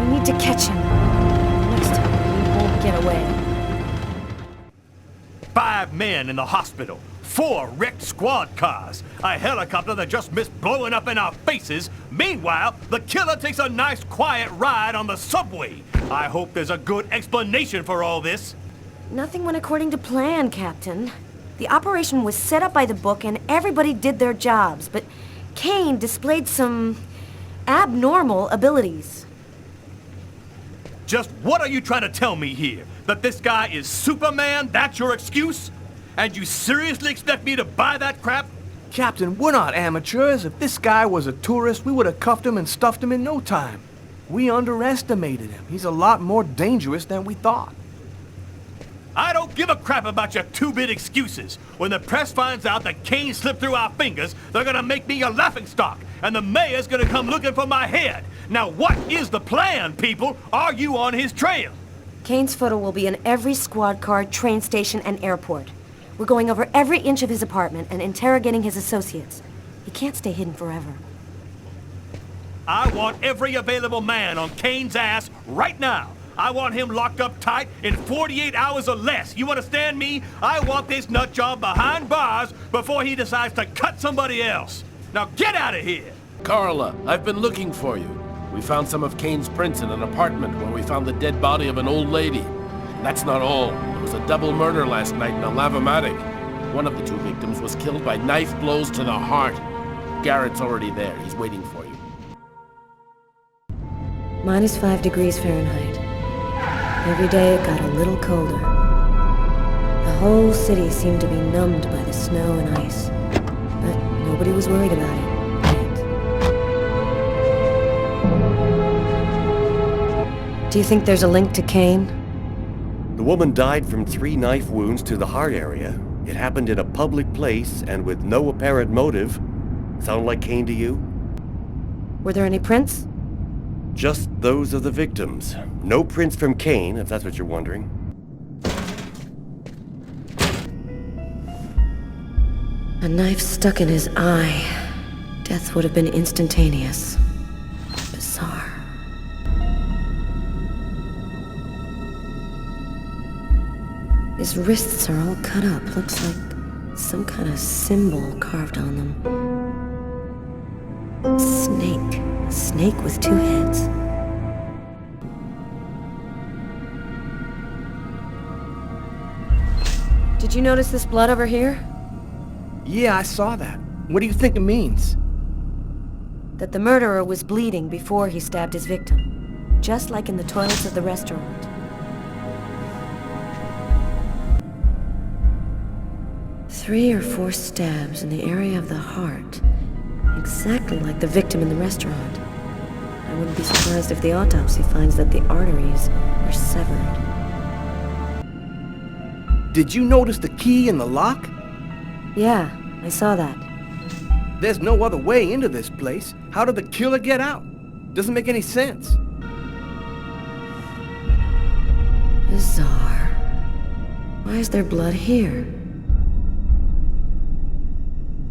S2: We need to catch him. Next time, he won't get away.
S19: 5 men in the hospital, 4 wrecked squad cars, a helicopter that just missed blowing up in our faces. Meanwhile, the killer takes a nice quiet ride on the subway. I hope there's a good explanation for all this.
S2: Nothing went according to plan, Captain. The operation was set up by the book and everybody did their jobs, but Kane displayed some abnormal abilities.
S19: Just what are you trying to tell me here? That this guy is Superman? That's your excuse? And you seriously expect me to buy that crap?
S6: Captain, we're not amateurs. If this guy was a tourist, we would have cuffed him and stuffed him in no time. We underestimated him. He's a lot more dangerous than we thought.
S19: I don't give a crap about your 2-bit excuses. When the press finds out that Kane slipped through our fingers, they're gonna make me a laughingstock, and the mayor's gonna come looking for my head. Now what is the plan, people? Are you on his trail?
S2: Kane's photo will be in every squad car, train station, and airport. We're going over every inch of his apartment and interrogating his associates. He can't stay hidden forever.
S19: I want every available man on Kane's ass right now. I want him locked up tight in 48 hours or less. You understand me? I want this nut job behind bars before he decides to cut somebody else. Now get out of here!
S9: Carla, I've been looking for you. We found some of Kane's prints in an apartment where we found the dead body of an old lady. And that's not all. There was a double murder last night in a lavomatic. One of the 2 victims was killed by knife blows to the heart. Garrett's already there. He's waiting for you.
S2: -5 degrees Fahrenheit. Every day it got a little colder. The whole city seemed to be numbed by the snow and ice. But nobody was worried about it. Do you think there's a link to Kane?
S10: The woman died from 3 knife wounds to the heart area. It happened in a public place and with no apparent motive. Sound like Kane to you?
S2: Were there any prints?
S10: Just those of the victims. No prints from Kane, if that's what you're wondering.
S2: A knife stuck in his eye. Death would have been instantaneous. Bizarre. His wrists are all cut up. Looks like some kind of symbol carved on them. Snake. A snake with 2 heads. Did you notice this blood over here?
S6: Yeah, I saw that. What do you think it means?
S2: That the murderer was bleeding before he stabbed his victim. Just like in the toilets of the restaurant. Three or 4 stabs in the area of the heart. Exactly like the victim in the restaurant. I wouldn't be surprised if the autopsy finds that the arteries are severed.
S6: Did you notice the key in the lock?
S2: Yeah, I saw that.
S6: There's no other way into this place. How did the killer get out? Doesn't make any sense.
S2: Bizarre. Why is there blood here?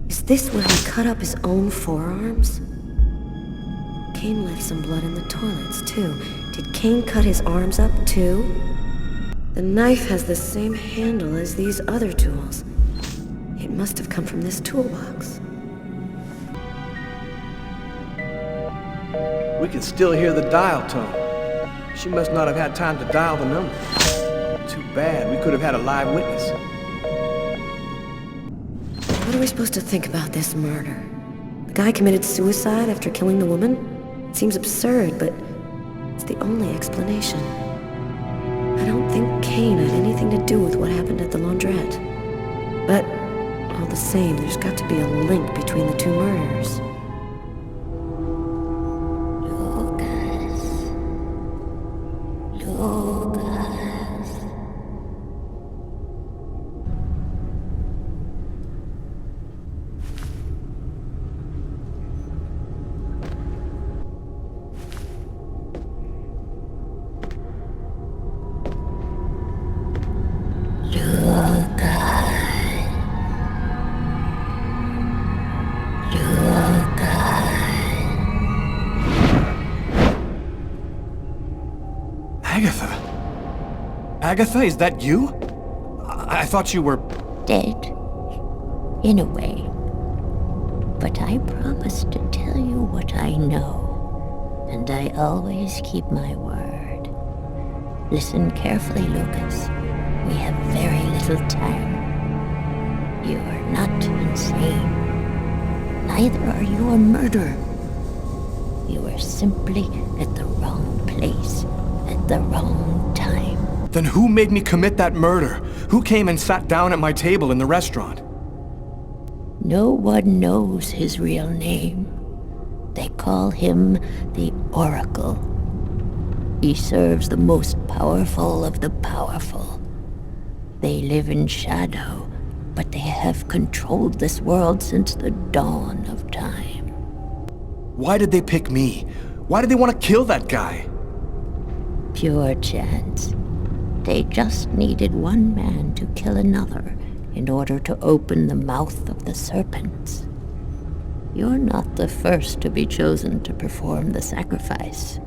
S2: Is this where he cut up his own forearms? Kane left some blood in the toilets, too. Did Kane cut his arms up, too? The knife has the same handle as these other tools. It must have come from this toolbox.
S6: We can still hear the dial tone. She must not have had time to dial the number. Too bad. We could have had a live witness.
S2: What are we supposed to think about this murder? The guy committed suicide after killing the woman? It seems absurd, but it's the only explanation. I don't think Kane had anything to do with what happened at the laundrette. But all the same, there's got to be a link between the two murders.
S6: Agatha, is that you? I thought you were...
S16: Dead. In a way. But I promised to tell you what I know. And I always keep my word. Listen carefully, Lucas. We have very little time. You are not insane. Neither are you a murderer. You are simply at the wrong place at the wrong time.
S6: Then who made me commit that murder? Who came and sat down at my table in the restaurant?
S16: No one knows his real name. They call him the Oracle. He serves the most powerful of the powerful. They live in shadow, but they have controlled this world since the dawn of time.
S6: Why did they pick me? Why did they want to kill that guy?
S16: Pure chance. They just needed one man to kill another in order to open the mouth of the serpents. You're not the first to be chosen to perform the sacrifice,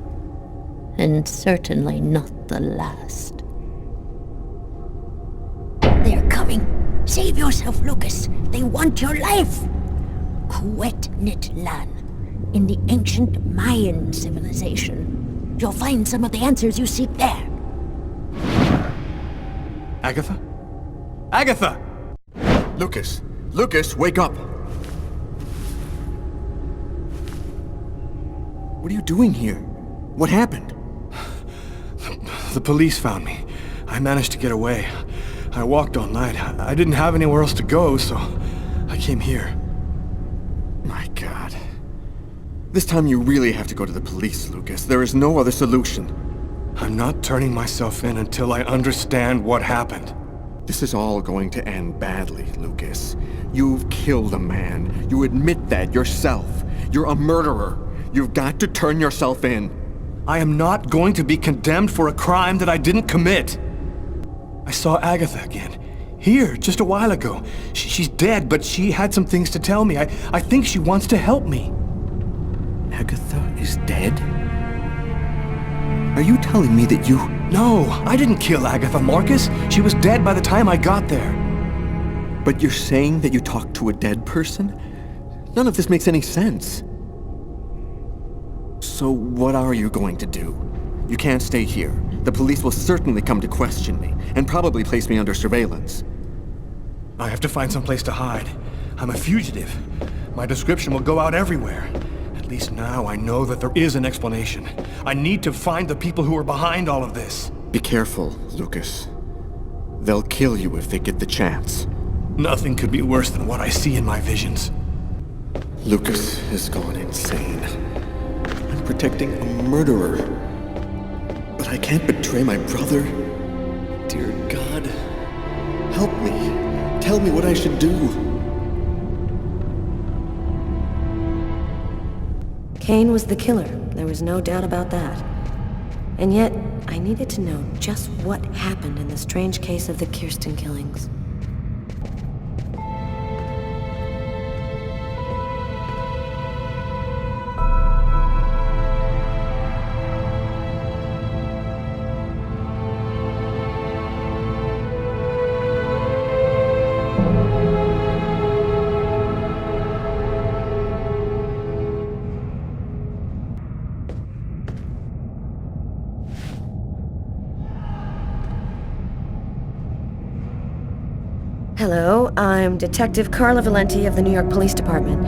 S16: and certainly not the last. They're coming. Save yourself, Lucas. They want your life. Kuet-Nit-Lan, in the ancient Mayan civilization. You'll find some of the answers you seek there.
S6: Agatha? Agatha!
S8: Lucas! Lucas, wake up! What are you doing here? What happened?
S6: The police found me. I managed to get away. I walked all night. I didn't have anywhere else to go, so I came here.
S8: My God. This time you really have to go to the police, Lucas. There is no other solution.
S6: I'm not turning myself in until I understand what happened.
S8: This is all going to end badly, Lucas. You've killed a man. You admit that yourself. You're a murderer. You've got to turn yourself in.
S6: I am not going to be condemned for a crime that I didn't commit. I saw Agatha again. Here, just a while ago. She's dead, but she had some things to tell me. I think she wants to help me.
S8: Agatha is dead? Are you telling me that you...
S6: No, I didn't kill Agatha, Marcus. She was dead by the time I got there.
S8: But you're saying that you talked to a dead person? None of this makes any sense. So what are you going to do? You can't stay here. The police will certainly come to question me, and probably place me under surveillance.
S6: I have to find some place to hide. I'm a fugitive. My description will go out everywhere. At least now I know that there is an explanation. I need to find the people who are behind all of this.
S8: Be careful, Lucas. They'll kill you if they get the chance.
S6: Nothing could be worse than what I see in my visions.
S8: Lucas has gone insane. I'm protecting a murderer. But I can't betray my brother. Dear God, help me. Tell me what I should do.
S2: Kane was the killer. There was no doubt about that. And yet, I needed to know just what happened in the strange case of the Kirsten killings. Hello, I'm Detective Carla Valenti of the New York Police Department.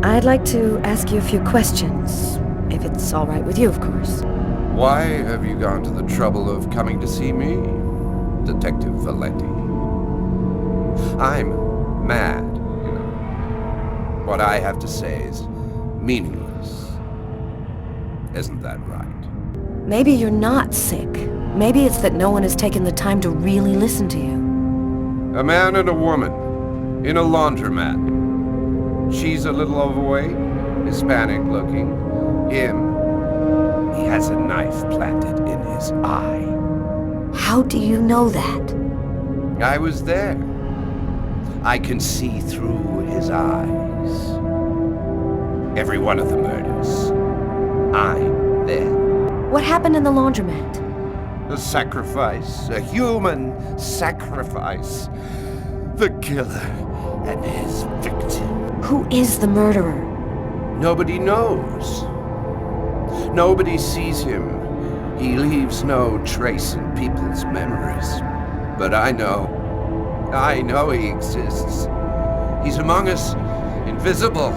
S2: I'd like to ask you a few questions, if it's all right with you, of course.
S3: Why have you gone to the trouble of coming to see me, Detective Valenti? I'm mad, you know. What I have to say is meaningless. Isn't that right?
S2: Maybe you're not sick. Maybe it's that no one has taken the time to really listen to you.
S3: A man and a woman in a laundromat. She's a little overweight, Hispanic looking. He has a knife planted in his eye.
S2: How do you know that?
S3: I was there. I can see through his eyes. Every one of the murders. I'm there.
S2: What happened in the laundromat?
S3: A sacrifice, a human sacrifice. The killer and his victim.
S2: Who is the murderer?
S3: Nobody knows. Nobody sees him. He leaves no trace in people's memories. But I know. I know he exists. He's among us, invisible.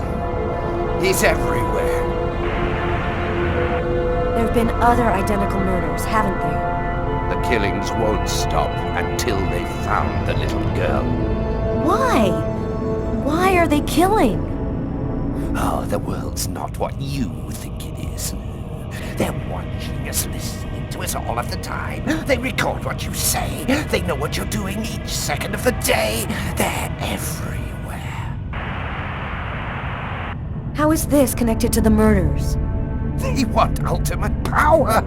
S3: He's everywhere.
S2: There have been other identical murders, haven't there?
S3: The killings won't stop until they've found the little girl.
S2: Why? Why are they killing?
S3: Oh, the world's not what you think it is. They're watching us, listening to us all of the time. They record what you say. They know what you're doing each second of the day. They're everywhere.
S2: How is this connected to the murders?
S3: They want ultimate power.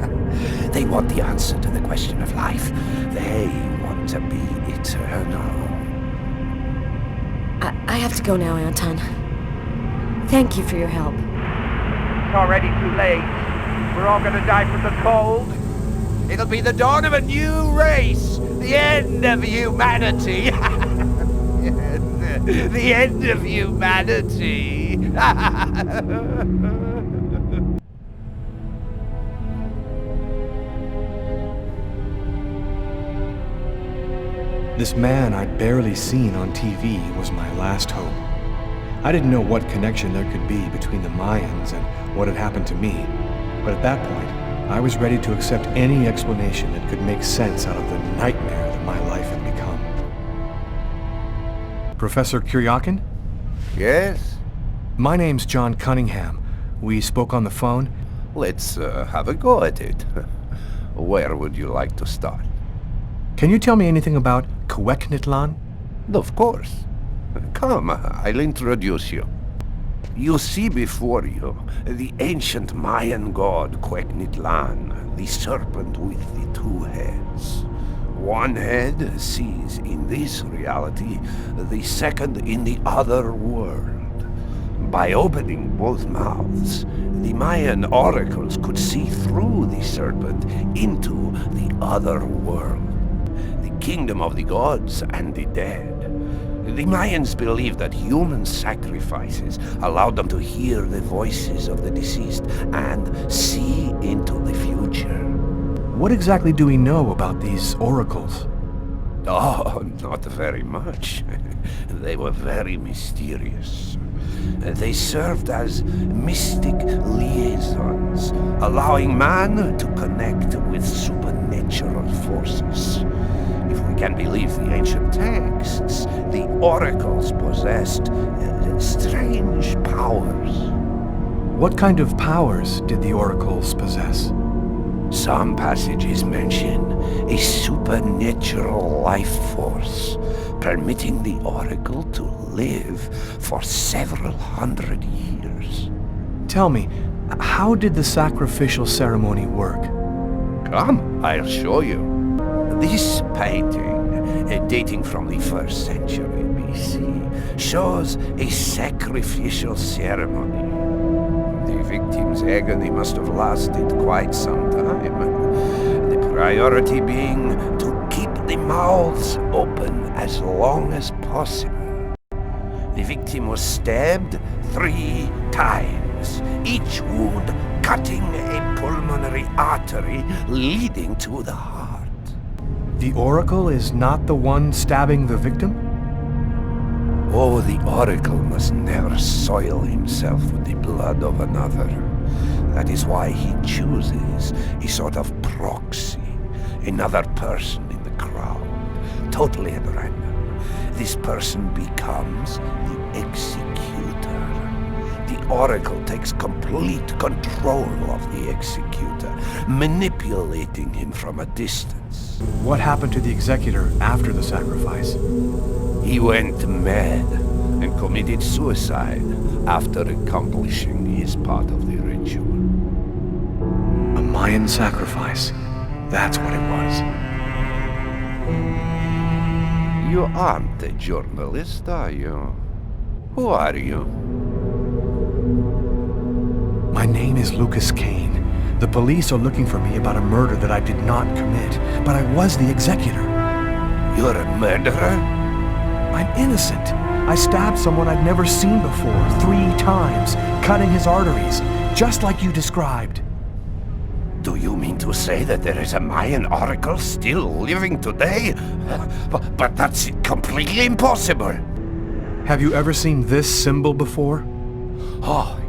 S3: They want the answer to the question of life. They want to be eternal.
S2: I have to go now, Anton. Thank you for your help.
S20: It's already too late. We're all gonna die from the cold.
S3: It'll be the dawn of a new race. The end of humanity. The end of humanity.
S1: This man I'd barely seen on TV was my last hope. I didn't know what connection there could be between the Mayans and what had happened to me, but at that point, I was ready to accept any explanation that could make sense out of the nightmare that my life had become. Professor Kuryakin?
S3: Yes?
S1: My name's John Cunningham. We spoke on the phone.
S3: Let's have a go at it. Where would you like to start?
S1: Can you tell me anything about Quequitlan?
S3: Of course. Come, I'll introduce you. You see before you the ancient Mayan god Quequitlan, the serpent with the two heads. One head sees in this reality, the second in the other world. By opening both mouths, the Mayan oracles could see through the serpent into the other world, the kingdom of the gods and the dead. The Mayans believed that human sacrifices allowed them to hear the voices of the deceased and see into the future.
S1: What exactly do we know about these oracles?
S3: Oh, not very much. They were very mysterious. They served as mystic liaisons, allowing man to connect with supernatural forces. If we can believe the ancient texts, the oracles possessed strange powers.
S1: What kind of powers did the oracles possess?
S3: Some passages mention a supernatural life force, permitting the oracle to live for several hundred years.
S1: Tell me, how did the sacrificial ceremony work?
S3: Come, I'll show you. This painting, dating from the 1st century BC, shows a sacrificial ceremony. The victim's agony must have lasted quite some time, the priority being to keep the mouths open as long as possible. The victim was stabbed 3 times, each wound cutting a pulmonary artery leading to the heart.
S1: The oracle is not the one stabbing the victim?
S3: Oh, the Oracle must never soil himself with the blood of another. That is why he chooses a sort of proxy, another person in the crowd, totally at random. This person becomes the executor. The Oracle takes complete control of the executor, manipulating him from a distance.
S1: What happened to the executor after the sacrifice?
S3: He went mad and committed suicide after accomplishing his part of the ritual.
S1: A Mayan sacrifice. That's what it was.
S3: You aren't a journalist, are you? Who are you?
S1: My name is Lucas Kane. The police are looking for me about a murder that I did not commit, but I was the executor.
S3: You're a murderer?
S1: I'm innocent. I stabbed someone I'd never seen before 3 times, cutting his arteries, just like you described.
S3: Do you mean to say that there is a Mayan oracle still living today? But that's completely impossible.
S1: Have you ever seen this symbol before?
S3: Oh,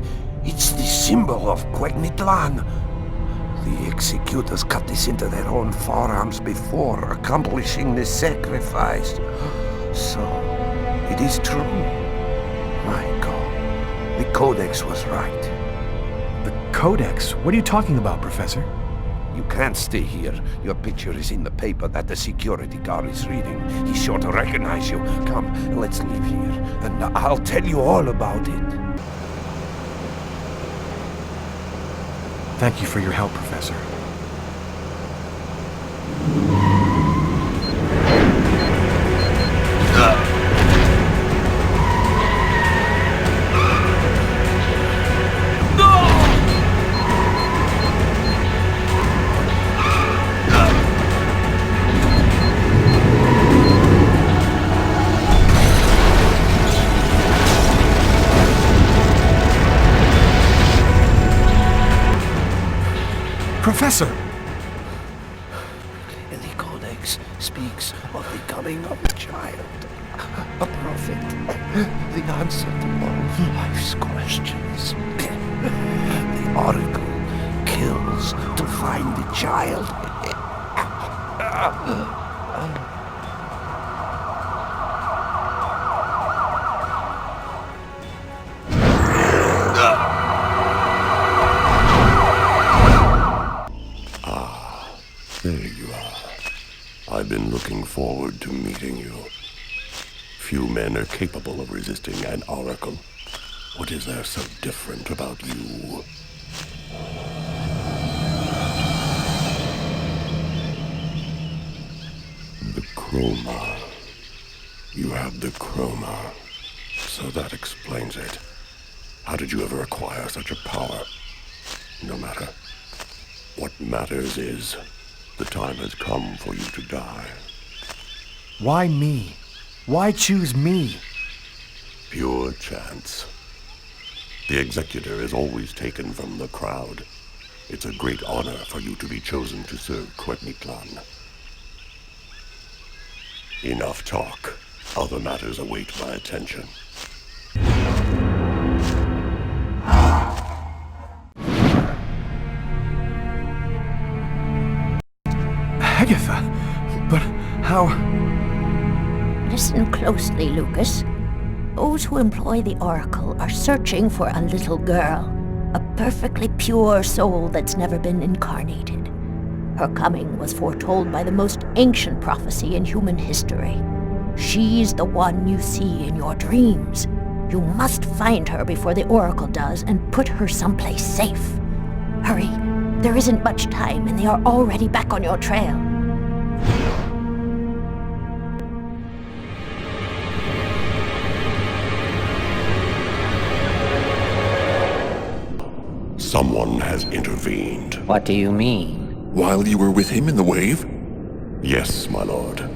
S3: it's the symbol of Cuecnitlan. The executors cut this into their own forearms before accomplishing the sacrifice. So, it is true. My God, the Codex was right.
S1: The Codex? What are you talking about, Professor?
S3: You can't stay here. Your picture is in the paper that the security guard is reading. He's sure to recognize you. Come, let's leave here, and I'll tell you all about it.
S1: Thank you for your help, Professor. Professor!
S3: The Codex speaks of the coming of a child, a prophet, the answer to all life's questions. The Oracle kills to find the child.
S15: There you are. I've been looking forward to meeting you. Few men are capable of resisting an oracle. What is there so different about you? The chroma. You have the chroma. So that explains it. How did you ever acquire such a power? No matter. What matters is, the time has come for you to die.
S1: Why me? Why choose me?
S15: Pure chance. The executor is always taken from the crowd. It's a great honor for you to be chosen to serve Cuecnitlan. Enough talk. Other matters await my attention.
S1: Agatha, but how...
S16: Listen closely, Lucas. Those who employ the Oracle are searching for a little girl, a perfectly pure soul that's never been incarnated. Her coming was foretold by the most ancient prophecy in human history. She's the one you see in your dreams. You must find her before the Oracle does and put her someplace safe. Hurry, there isn't much time and they are already back on your trail.
S15: Someone has intervened.
S14: What do you mean?
S15: While you were with him in the wave? Yes, my lord.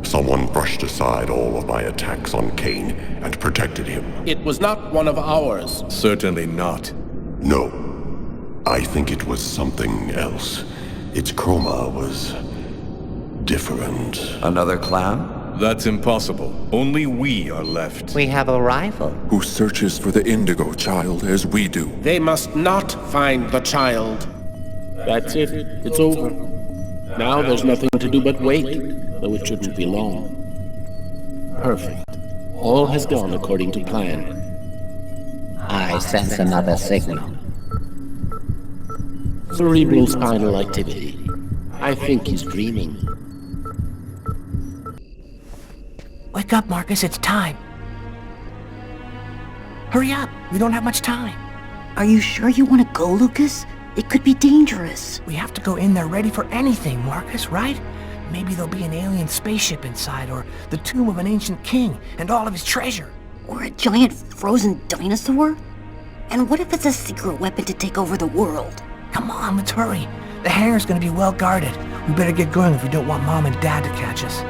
S15: Someone brushed aside all of my attacks on Kane and protected him.
S9: It was not one of ours.
S1: Certainly not.
S15: No. I think it was something else. Its chroma was... different.
S5: Another clown?
S1: That's impossible. Only we are left.
S21: We have a rival.
S15: Who searches for the Indigo Child as we do.
S9: They must not find the child. That's it. It's over. Now there's nothing to do but wait, though it shouldn't be long. Perfect. All has gone according to plan.
S21: I sense another signal.
S9: Cerebral spinal activity. I think he's dreaming.
S18: Wake up, Marcus, it's time. Hurry up, we don't have much time.
S13: Are you sure you want to go, Lucas? It could be dangerous.
S18: We have to go in there ready for anything, Marcus, right? Maybe there'll be an alien spaceship inside, or the tomb of an ancient king, and all of his treasure.
S13: Or a giant frozen dinosaur? And what if it's a secret weapon to take over the world?
S18: Come on, let's hurry. The hangar's gonna be well guarded. We better get going if we don't want Mom and Dad to catch us.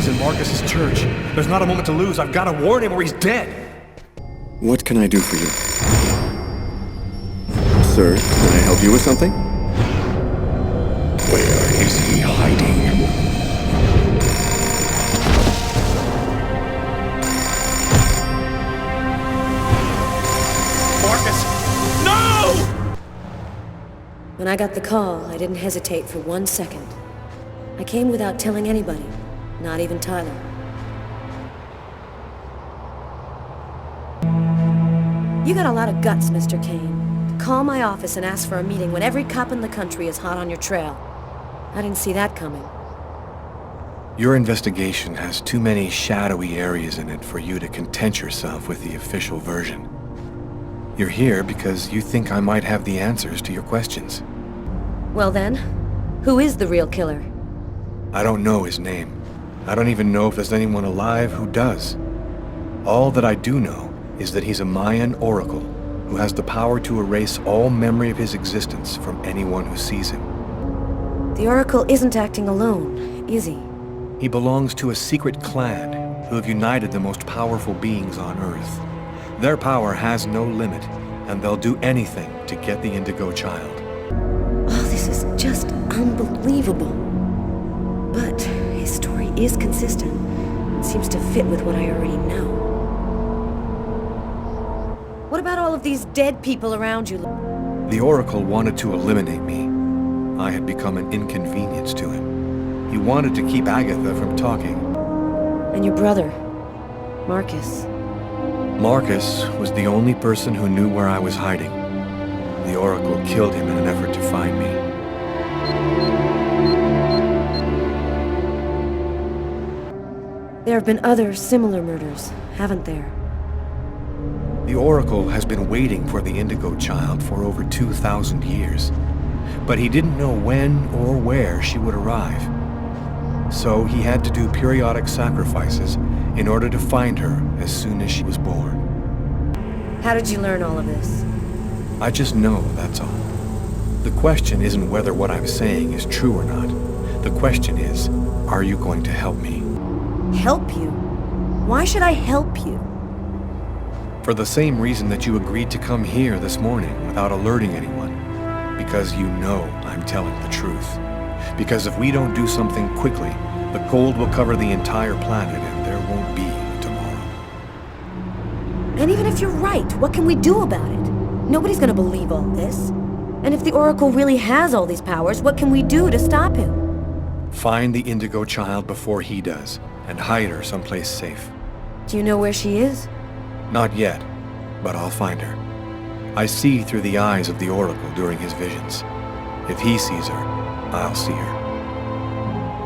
S6: In Marcus's church. There's not a moment to lose. I've got to warn him or he's dead.
S8: What can I do for you? Sir, can I help you with something?
S15: Where is he hiding?
S6: Marcus! No!
S2: When I got the call, I didn't hesitate for 1 second. I came without telling anybody. Not even Tyler. You got a lot of guts, Mr. Kane. Call my office and ask for a meeting when every cop in the country is hot on your trail. I didn't see that coming.
S1: Your investigation has too many shadowy areas in it for you to content yourself with the official version. You're here because you think I might have the answers to your questions.
S2: Well then, who is the real killer?
S1: I don't know his name. I don't even know if there's anyone alive who does. All that I do know is that he's a Mayan oracle who has the power to erase all memory of his existence from anyone who sees him.
S2: The oracle isn't acting alone, is he?
S1: He belongs to a secret clan who have united the most powerful beings on Earth. Their power has no limit, and they'll do anything to get the Indigo Child.
S2: Oh, this is just unbelievable. But his story is consistent. It seems to fit with what I already know. What about all of these dead people around you?
S1: The Oracle wanted to eliminate me. I had become an inconvenience to him. He wanted to keep Agatha from talking.
S2: And your brother, Marcus.
S1: Marcus was the only person who knew where I was hiding. The Oracle killed him in an effort to find me.
S2: There have been other similar murders, haven't there?
S1: The Oracle has been waiting for the Indigo Child for over 2,000 years. But he didn't know when or where she would arrive. So he had to do periodic sacrifices in order to find her as soon as she was born.
S2: How did you learn all of this?
S1: I just know, that's all. The question isn't whether what I'm saying is true or not. The question is, are you going to help me?
S2: Help you? Why should I help you?
S1: For the same reason that you agreed to come here this morning without alerting anyone. Because you know I'm telling the truth. Because if we don't do something quickly, the cold will cover the entire planet and there won't be a tomorrow.
S2: And even if you're right, what can we do about it? Nobody's gonna believe all this. And if the Oracle really has all these powers, what can we do to stop him?
S1: Find the Indigo Child before he does, and hide her someplace safe.
S2: Do you know where she is?
S1: Not yet, but I'll find her. I see through the eyes of the Oracle during his visions. If he sees her, I'll see her.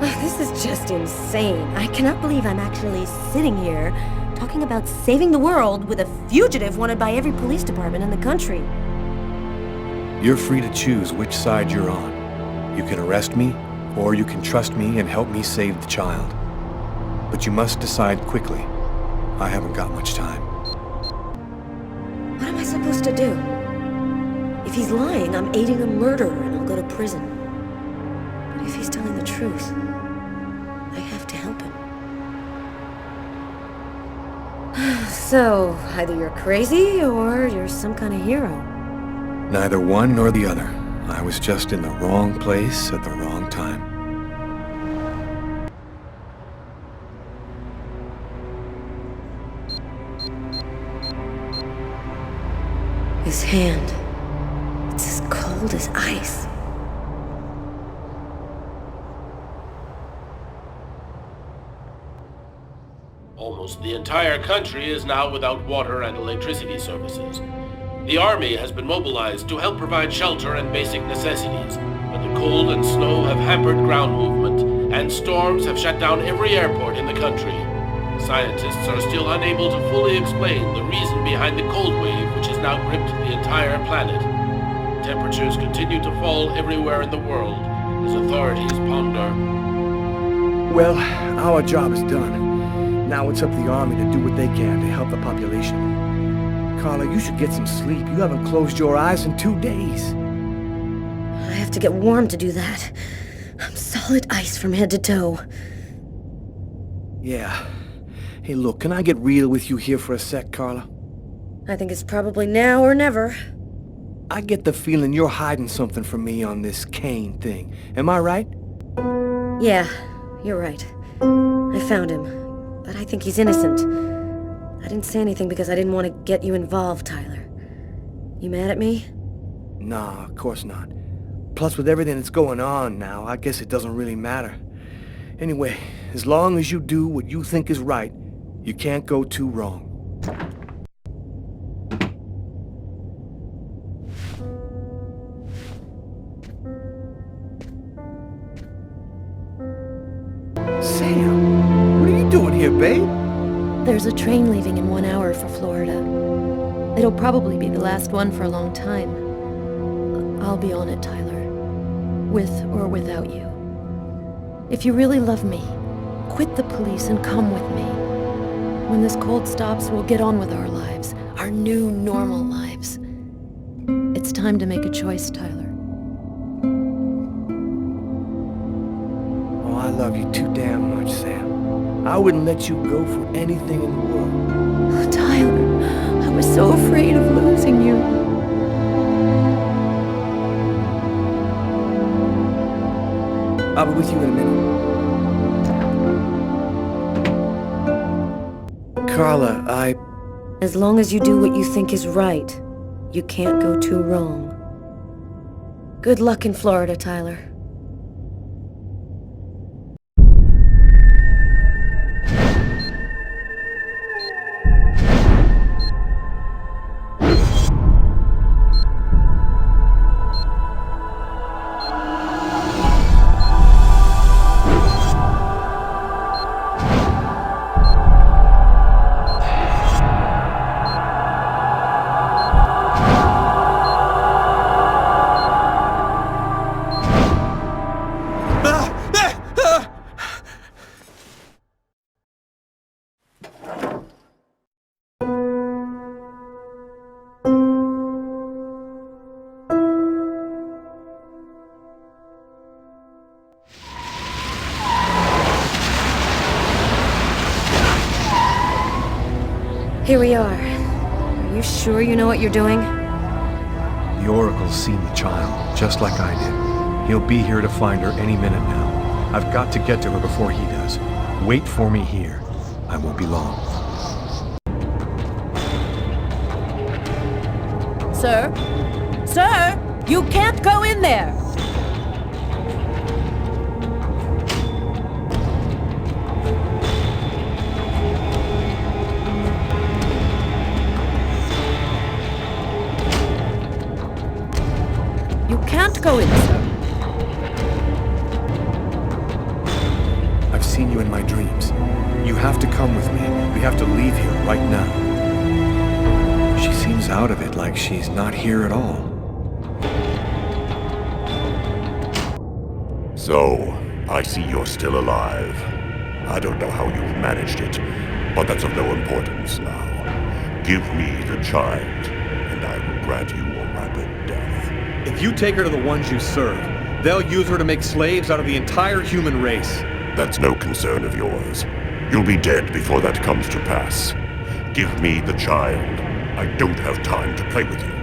S2: This is just insane. I cannot believe I'm actually sitting here talking about saving the world with a fugitive wanted by every police department in the country.
S1: You're free to choose which side you're on. You can arrest me, or you can trust me and help me save the child. But you must decide quickly. I haven't got much time.
S2: What am I supposed to do? If he's lying, I'm aiding a murderer and I'll go to prison. But if he's telling the truth, I have to help him. So, either you're crazy or you're some kind of hero.
S1: Neither one nor the other. I was just in the wrong place at the wrong time.
S2: His hand. It's as cold as ice.
S9: Almost the entire country is now without water and electricity services. The army has been mobilized to help provide shelter and basic necessities, but the cold and snow have hampered ground movement, and storms have shut down every airport in the country. Scientists are still unable to fully explain the reason behind the cold wave which has now gripped the entire planet. Temperatures continue to fall everywhere in the world as authorities ponder.
S6: Well, our job is done. Now it's up to the army to do what they can to help the population. Carla, you should get some sleep. You haven't closed your eyes in 2 days.
S2: I have to get warm to do that. I'm solid ice from head to toe.
S6: Yeah. Hey, look, can I get real with you here for a sec, Carla?
S2: I think it's probably now or never.
S6: I get the feeling you're hiding something from me on this Kane thing. Am I right?
S2: Yeah, you're right. I found him, but I think he's innocent. I didn't say anything because I didn't want to get you involved, Tyler. You mad at me?
S6: Nah, of course not. Plus, with everything that's going on now, I guess it doesn't really matter. Anyway, as long as you do what you think is right, you can't go too wrong. Sam, what are you doing here, babe?
S11: There's a train leaving in 1 hour for Florida. It'll probably be the last one for a long time. I'll be on it, Tyler. With or without you. If you really love me, quit the police and come with me. When this cold stops, we'll get on with our lives. Our new, normal lives. It's time to make a choice, Tyler.
S6: Oh, I love you too damn much, Sam. I wouldn't let you go for anything in the world.
S11: Oh, Tyler, I was so afraid of losing you.
S6: I'll be with you in a minute. Carla,
S2: As long as you do what you think is right, you can't go too wrong. Good luck in Florida, Tyler. Here we are. Are you sure you know what you're doing?
S1: The Oracle's seen the child, just like I did. He'll be here to find her any minute now. I've got to get to her before he does. Wait for me here. I won't be long.
S11: Sir? Sir! You can't go in there! You can't go in, sir.
S6: seen you in my dreams. You have to come with me. We have to leave here right now. She seems out of it, like she's not here at all.
S15: So, I see you're still alive. I don't know how you've managed it, but that's of no importance now. Give me the child, and I will grant you a rapid death.
S6: If you take her to the ones you serve, they'll use her to make slaves out of the entire human race.
S15: That's no concern of yours. You'll be dead before that comes to pass. Give me the child. I don't have time to play with you.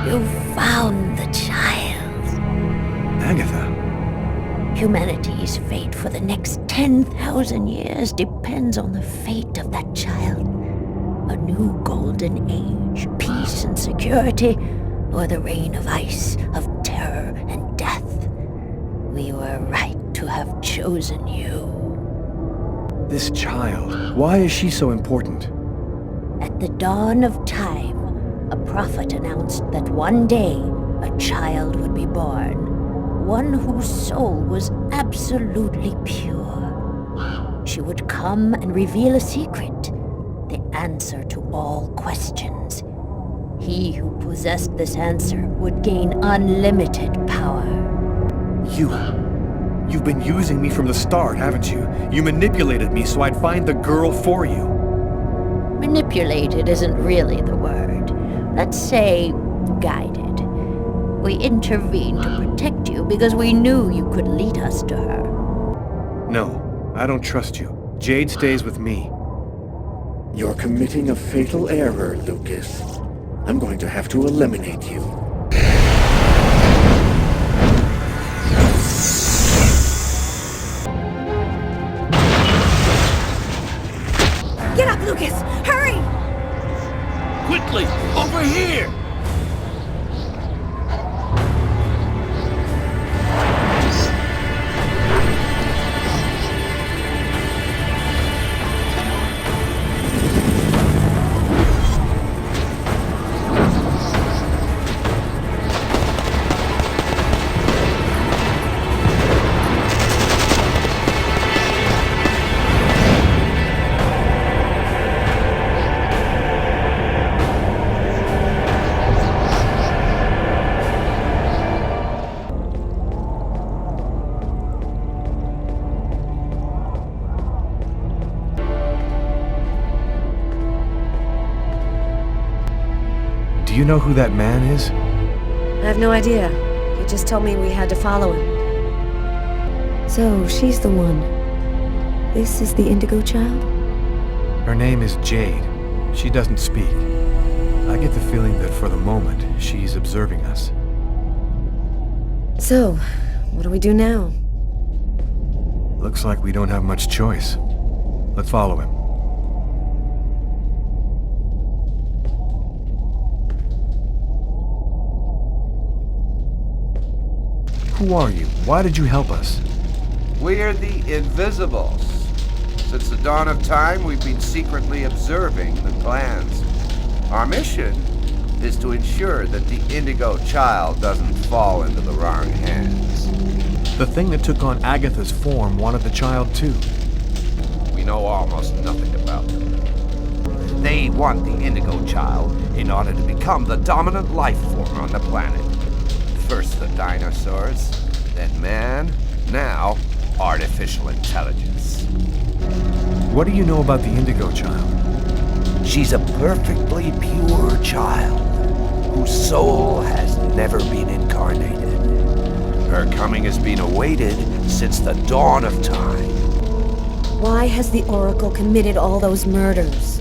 S16: You found the child.
S6: Agatha.
S16: Humanity's fate for the next 10,000 years depends on the fate of that child. A new golden age, peace and security, or the reign of ice, of terror and death. We were right to have chosen you.
S6: This child, why is she so important?
S16: At the dawn of time, a prophet announced that one day a child would be born, one whose soul was absolutely pure. She would come and reveal a secret, the answer to all questions. He who possessed this answer would gain unlimited power.
S6: You've been using me from the start, haven't you? You manipulated me so I'd find the girl for you.
S16: Manipulated isn't really the word. Let's say guided. We intervened to protect you because we knew you could lead us to her.
S6: No, I don't trust you. Jade stays with me.
S8: You're committing a fatal error, Lucas. I'm going to have to eliminate you.
S2: Get up, Lucas! Hurry!
S9: Quickly! Over here!
S6: Do you know who that man is?
S2: I have no idea. He just told me we had to follow him. So, she's the one. This is the Indigo child?
S1: Her name is Jade. She doesn't speak. I get the feeling that for the moment, she's observing us.
S2: So, what do we do now?
S1: Looks like we don't have much choice. Let's follow him. Who are you? Why did you help us?
S3: We're the Invisibles. Since the dawn of time, we've been secretly observing the clans. Our mission is to ensure that the Indigo Child doesn't fall into the wrong hands.
S1: The thing that took on Agatha's form wanted the child too.
S3: We know almost nothing about them. They want the Indigo Child in order to become the dominant life form on the planet. First the dinosaurs, then man, now artificial intelligence.
S1: What do you know about the Indigo Child?
S3: She's a perfectly pure child whose soul has never been incarnated. Her coming has been awaited since the dawn of time.
S2: Why has the Oracle committed all those murders?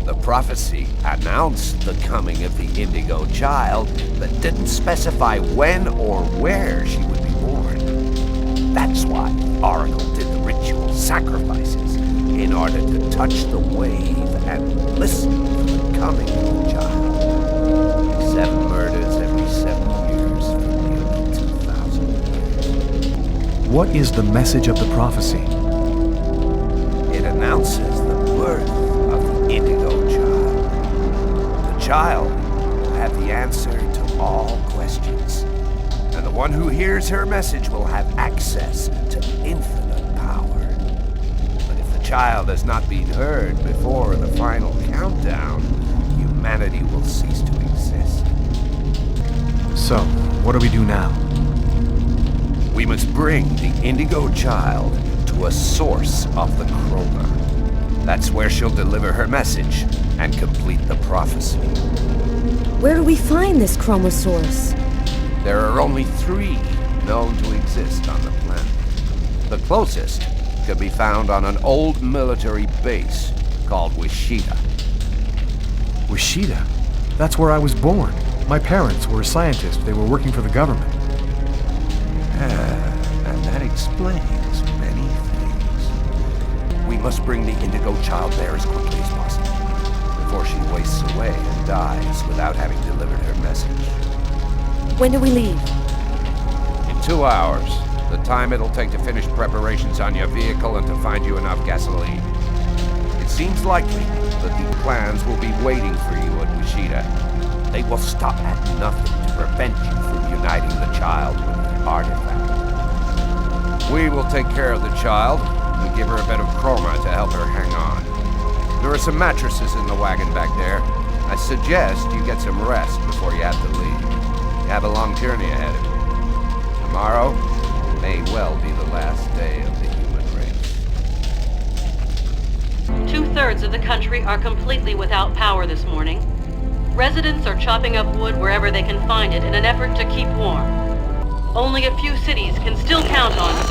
S3: The prophecy announced the coming of the Indigo Child, but didn't specify when or where she would be born. That's why the Oracle did the ritual sacrifices, in order to touch the wave and listen for the coming of the child. 7 murders every 7 years for nearly 2,000 years.
S1: What is the message of the prophecy?
S3: It announces the birth of the Indigo Child. The child will have the answer to all questions, and the one who hears her message will have access to infinite power. But if the child has not been heard before the final countdown, humanity will cease to exist.
S1: So, what do we do now?
S3: We must bring the Indigo Child to a source of the chroma. That's where she'll deliver her message and complete the prophecy.
S2: Where do we find this chroma source?
S3: There are only 3 known to exist on the planet. The closest could be found on an old military base called Wichita.
S1: Wichita? That's where I was born. My parents were scientists. They were working for the government.
S3: And that explains many things. We must bring the Indigo Child there as quickly as possible, before she wastes away and dies without having delivered her message.
S2: When do we leave?
S3: In 2 hours. The time it'll take to finish preparations on your vehicle and to find you enough gasoline. It seems likely that the clans will be waiting for you at Wichita. They will stop at nothing to prevent you from uniting the child with the artifact. We will take care of the child and give her a bit of chroma to help her hang on. There are some mattresses in the wagon back there. I suggest you get some rest before you have to leave. You have a long journey ahead of you. Tomorrow may well be the last day of the human race.
S17: 2/3 of the country are completely without power this morning. Residents are chopping up wood wherever they can find it in an effort to keep warm. Only a few cities can still count on us.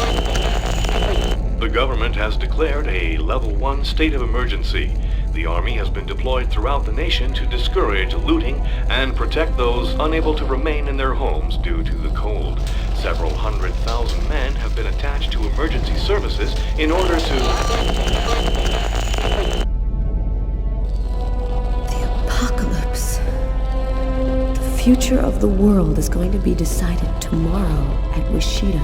S7: The government has declared a Level 1 state of emergency. The Army has been deployed throughout the nation to discourage looting and protect those unable to remain in their homes due to the cold. Several 100,000 men have been attached to emergency services in order to...
S2: The apocalypse. The future of the world is going to be decided tomorrow at Wichita.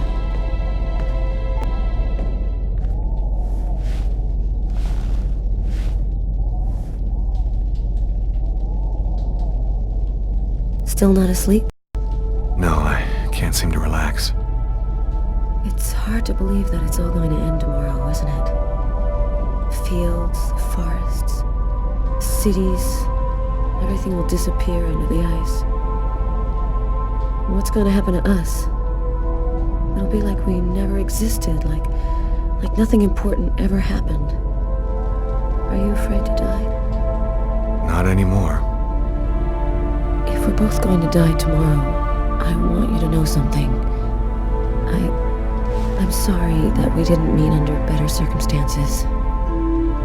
S2: Still not asleep?
S1: No, I can't seem to relax.
S2: It's hard to believe that it's all going to end tomorrow, isn't it? The fields, the forests, the cities, everything will disappear under the ice. What's going to happen to us? It'll be like we never existed, like nothing important ever happened. Are you afraid to die?
S1: Not anymore.
S2: If we're both going to die tomorrow, I want you to know something. I'm sorry that we didn't meet under better circumstances.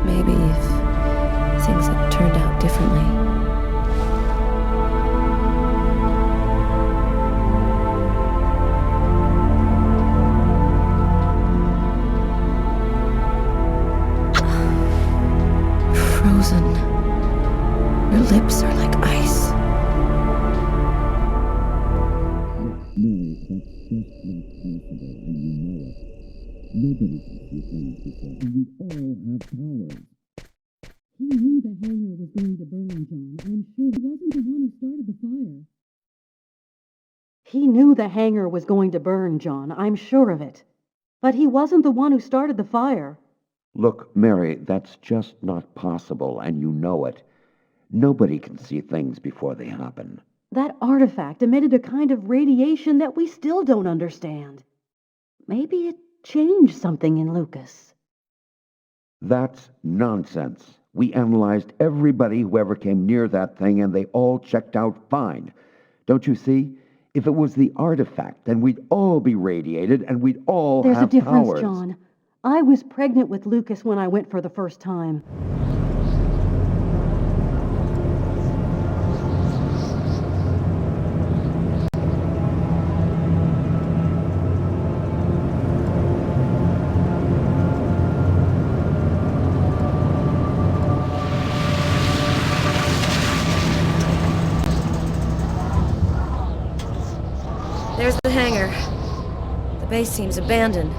S2: Maybe if things had turned out differently, Her lips are like ice.
S12: Nobody can see things before, and we all have powers. He knew the hangar was going to burn, John. I'm sure he wasn't the one who started the fire.
S22: He knew the hangar was going to burn, John. I'm sure of it. But he wasn't the one who started the fire.
S5: Look, Mary, that's just not possible, and you know it. Nobody can see things before they happen.
S22: That artifact emitted a kind of radiation that we still don't understand. Maybe it changed something in Lucas.
S5: That's nonsense. We analyzed everybody who ever came near that thing, and they all checked out fine. Don't you see? If it was the artifact, then we'd all be radiated, and we'd all
S22: There's
S5: have
S22: a difference,
S5: powers.
S22: John. I was pregnant with Lucas when I went for the first time.
S2: There's the hangar. The base seems abandoned.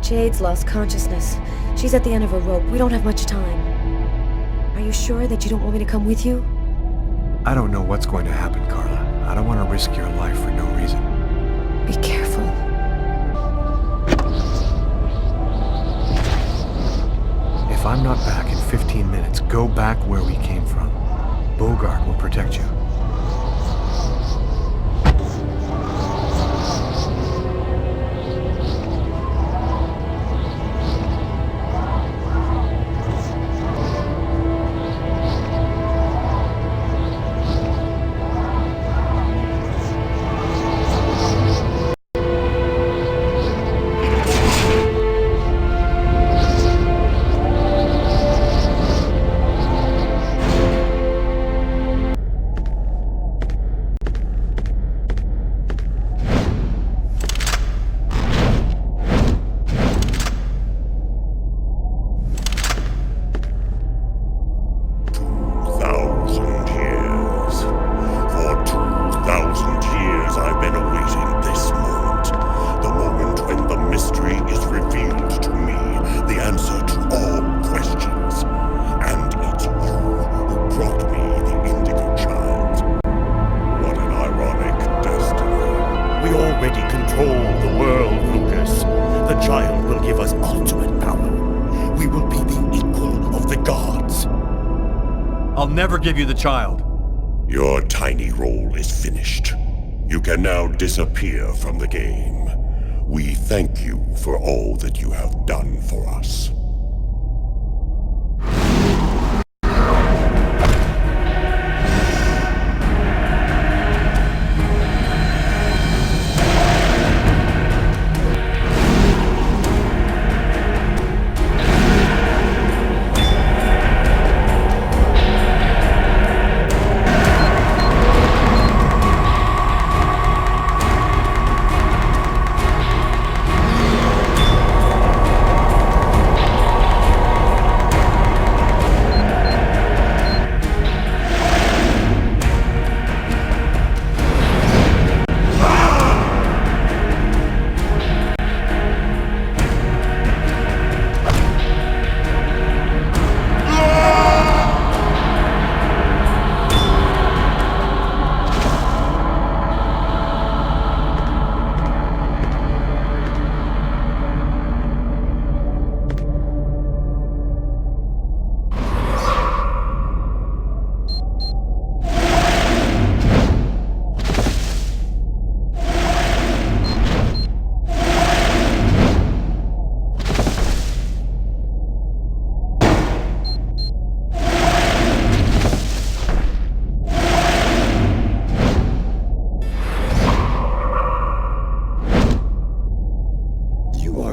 S2: Jade's lost consciousness. She's at the end of her rope. We don't have much time. Are you sure that you don't want me to come with you?
S1: I don't know what's going to happen, Carla. I don't want to risk your life for no reason.
S2: Be careful.
S1: If I'm not back in 15 minutes, go back where we came from. Bogart will protect you. I'll never give you the child.
S15: Your tiny role is finished. You can now disappear from the game. We thank you for all that you have done for us.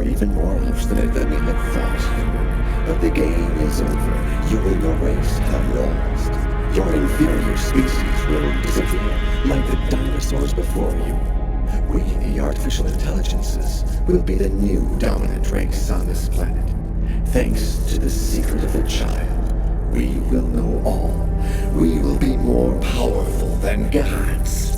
S5: Even more obstinate than we had thought. But the game is over. You in your race have lost. Your inferior species will disappear like the dinosaurs before you. We, the artificial intelligences, will be the new dominant race on this planet. Thanks to the secret of the child,
S15: We will know all. We will be more powerful than gods.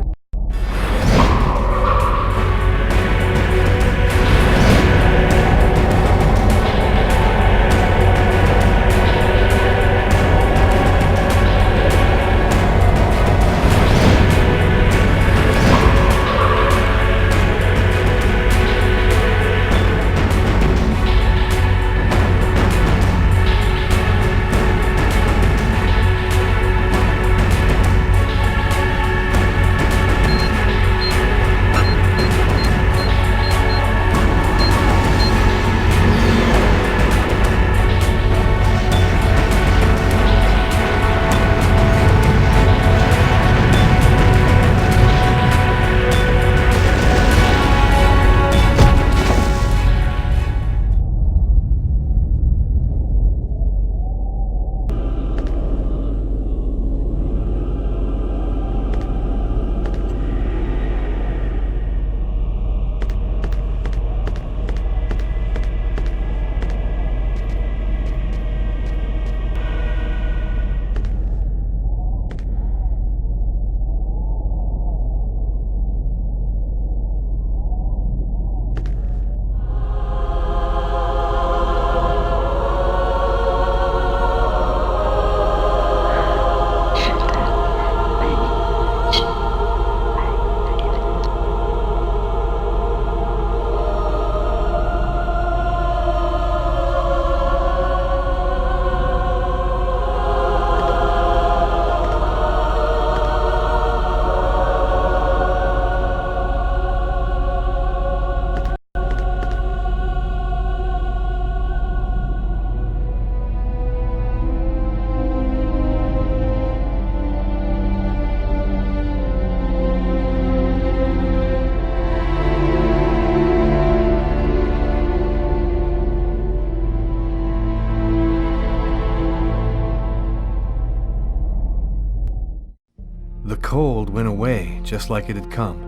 S1: The cold went away just like it had come,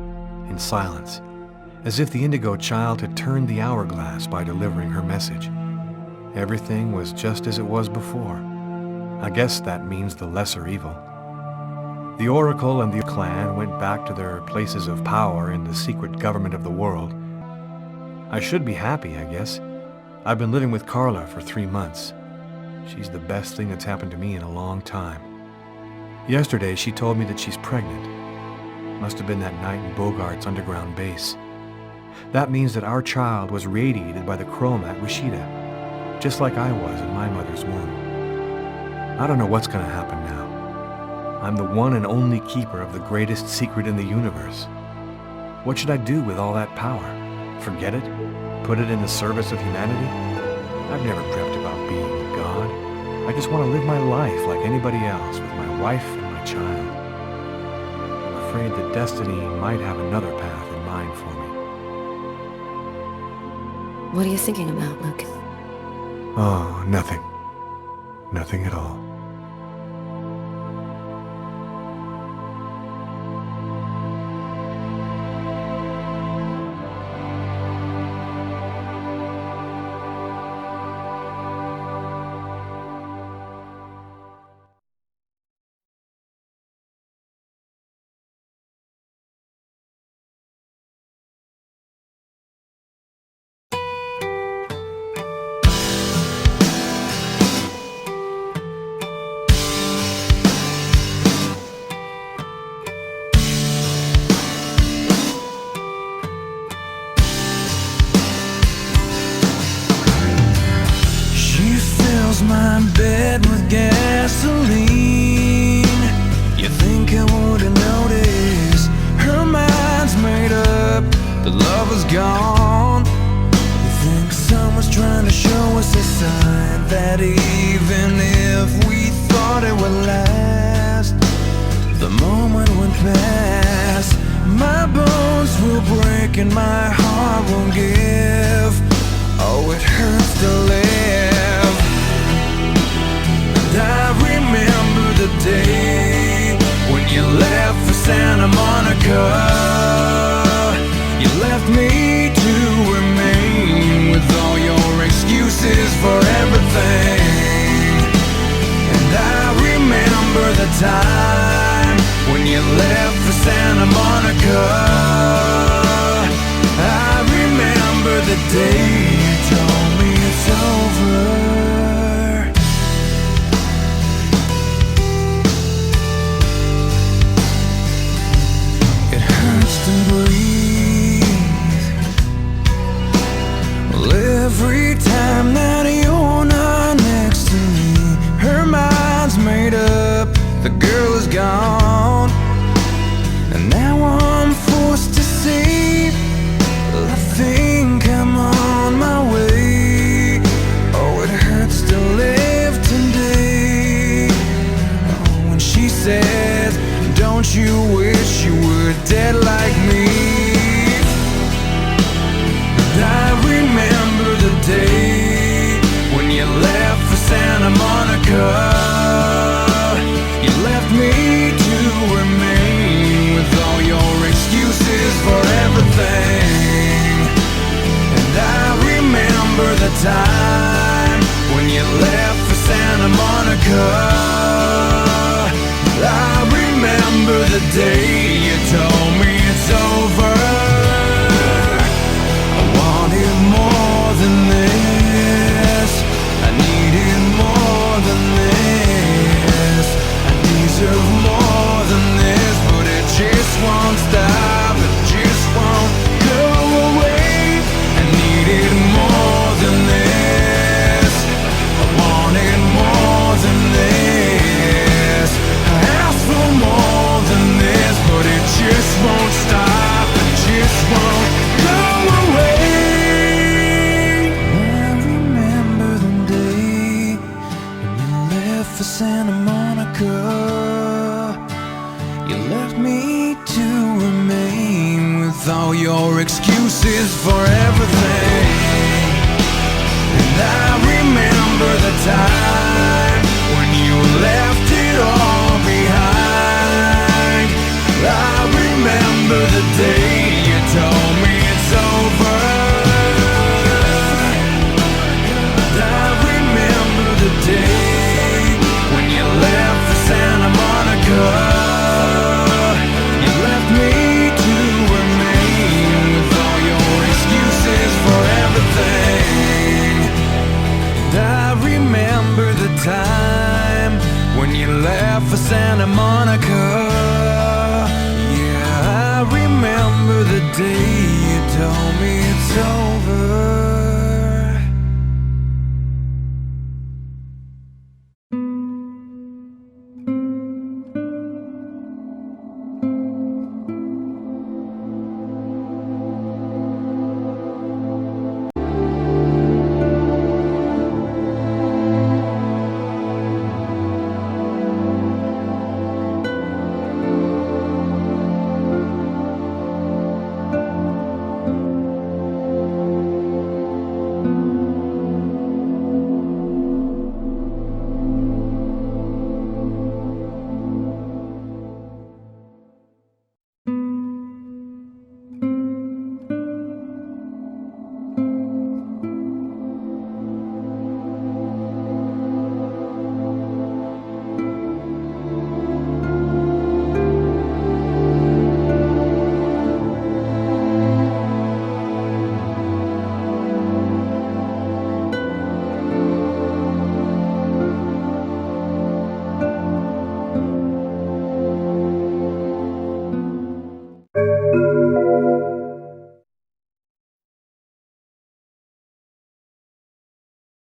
S1: in silence, as if the Indigo Child had turned the hourglass by delivering her message. Everything was just as it was before. I guess that means the lesser evil. The Oracle and the clan went back to their places of power in the secret government of the world. I should be happy, I guess. I've been living with Carla for 3 months. She's the best thing that's happened to me in a long time. Yesterday, she told me that she's pregnant. Must have been that night in Bogart's underground base. That means that our child was radiated by the chroma at Rashida, just like I was in my mother's womb. I don't know what's going to happen now. I'm the one and only keeper of the greatest secret in the universe. What should I do with all that power? Forget it? Put it in the service of humanity? I've never dreamt about being a god. I just want to live my life like anybody else with my wife and my child. I'm afraid that destiny might have another path in mind for me.
S2: What are you thinking about, Lucas?
S1: Oh, nothing. Nothing at all.
S4: My bed with gasoline. You think I wouldn't notice? Her mind's made up, the love is gone. You think someone's trying to show us a sign that even if we thought it would last, the moment went past. My bones will break and my heart won't give. Oh, it hurts to live. I remember the day when you left for Santa Monica. You left me to remain with all your excuses for everything. And time when you left for Santa Monica. I remember the day you told me it's over. It hurts to breathe. Well, every time that you're not next to me, her mind's made up, the girl is gone, and now I'm forced to see. I think I'm on my way. Oh, it hurts to live today. Oh, when she says, don't you wish you were dead like me? I remember the day when you left for Santa Monica. You left me to remain with all your excuses for everything. And I remember the time when you left for Santa Monica. I remember the day you told me it's over. I wanted more than this. I needed more than this. I deserve more than this, but it just won't stop. It just won't go away. I needed more than this. I wanted more than this. I asked for more than this, but it just won't stop. It just won't go away. I remember the day when you left for Santa Monica. You left me to remain with all your excuses for everything. And I remember the time when you left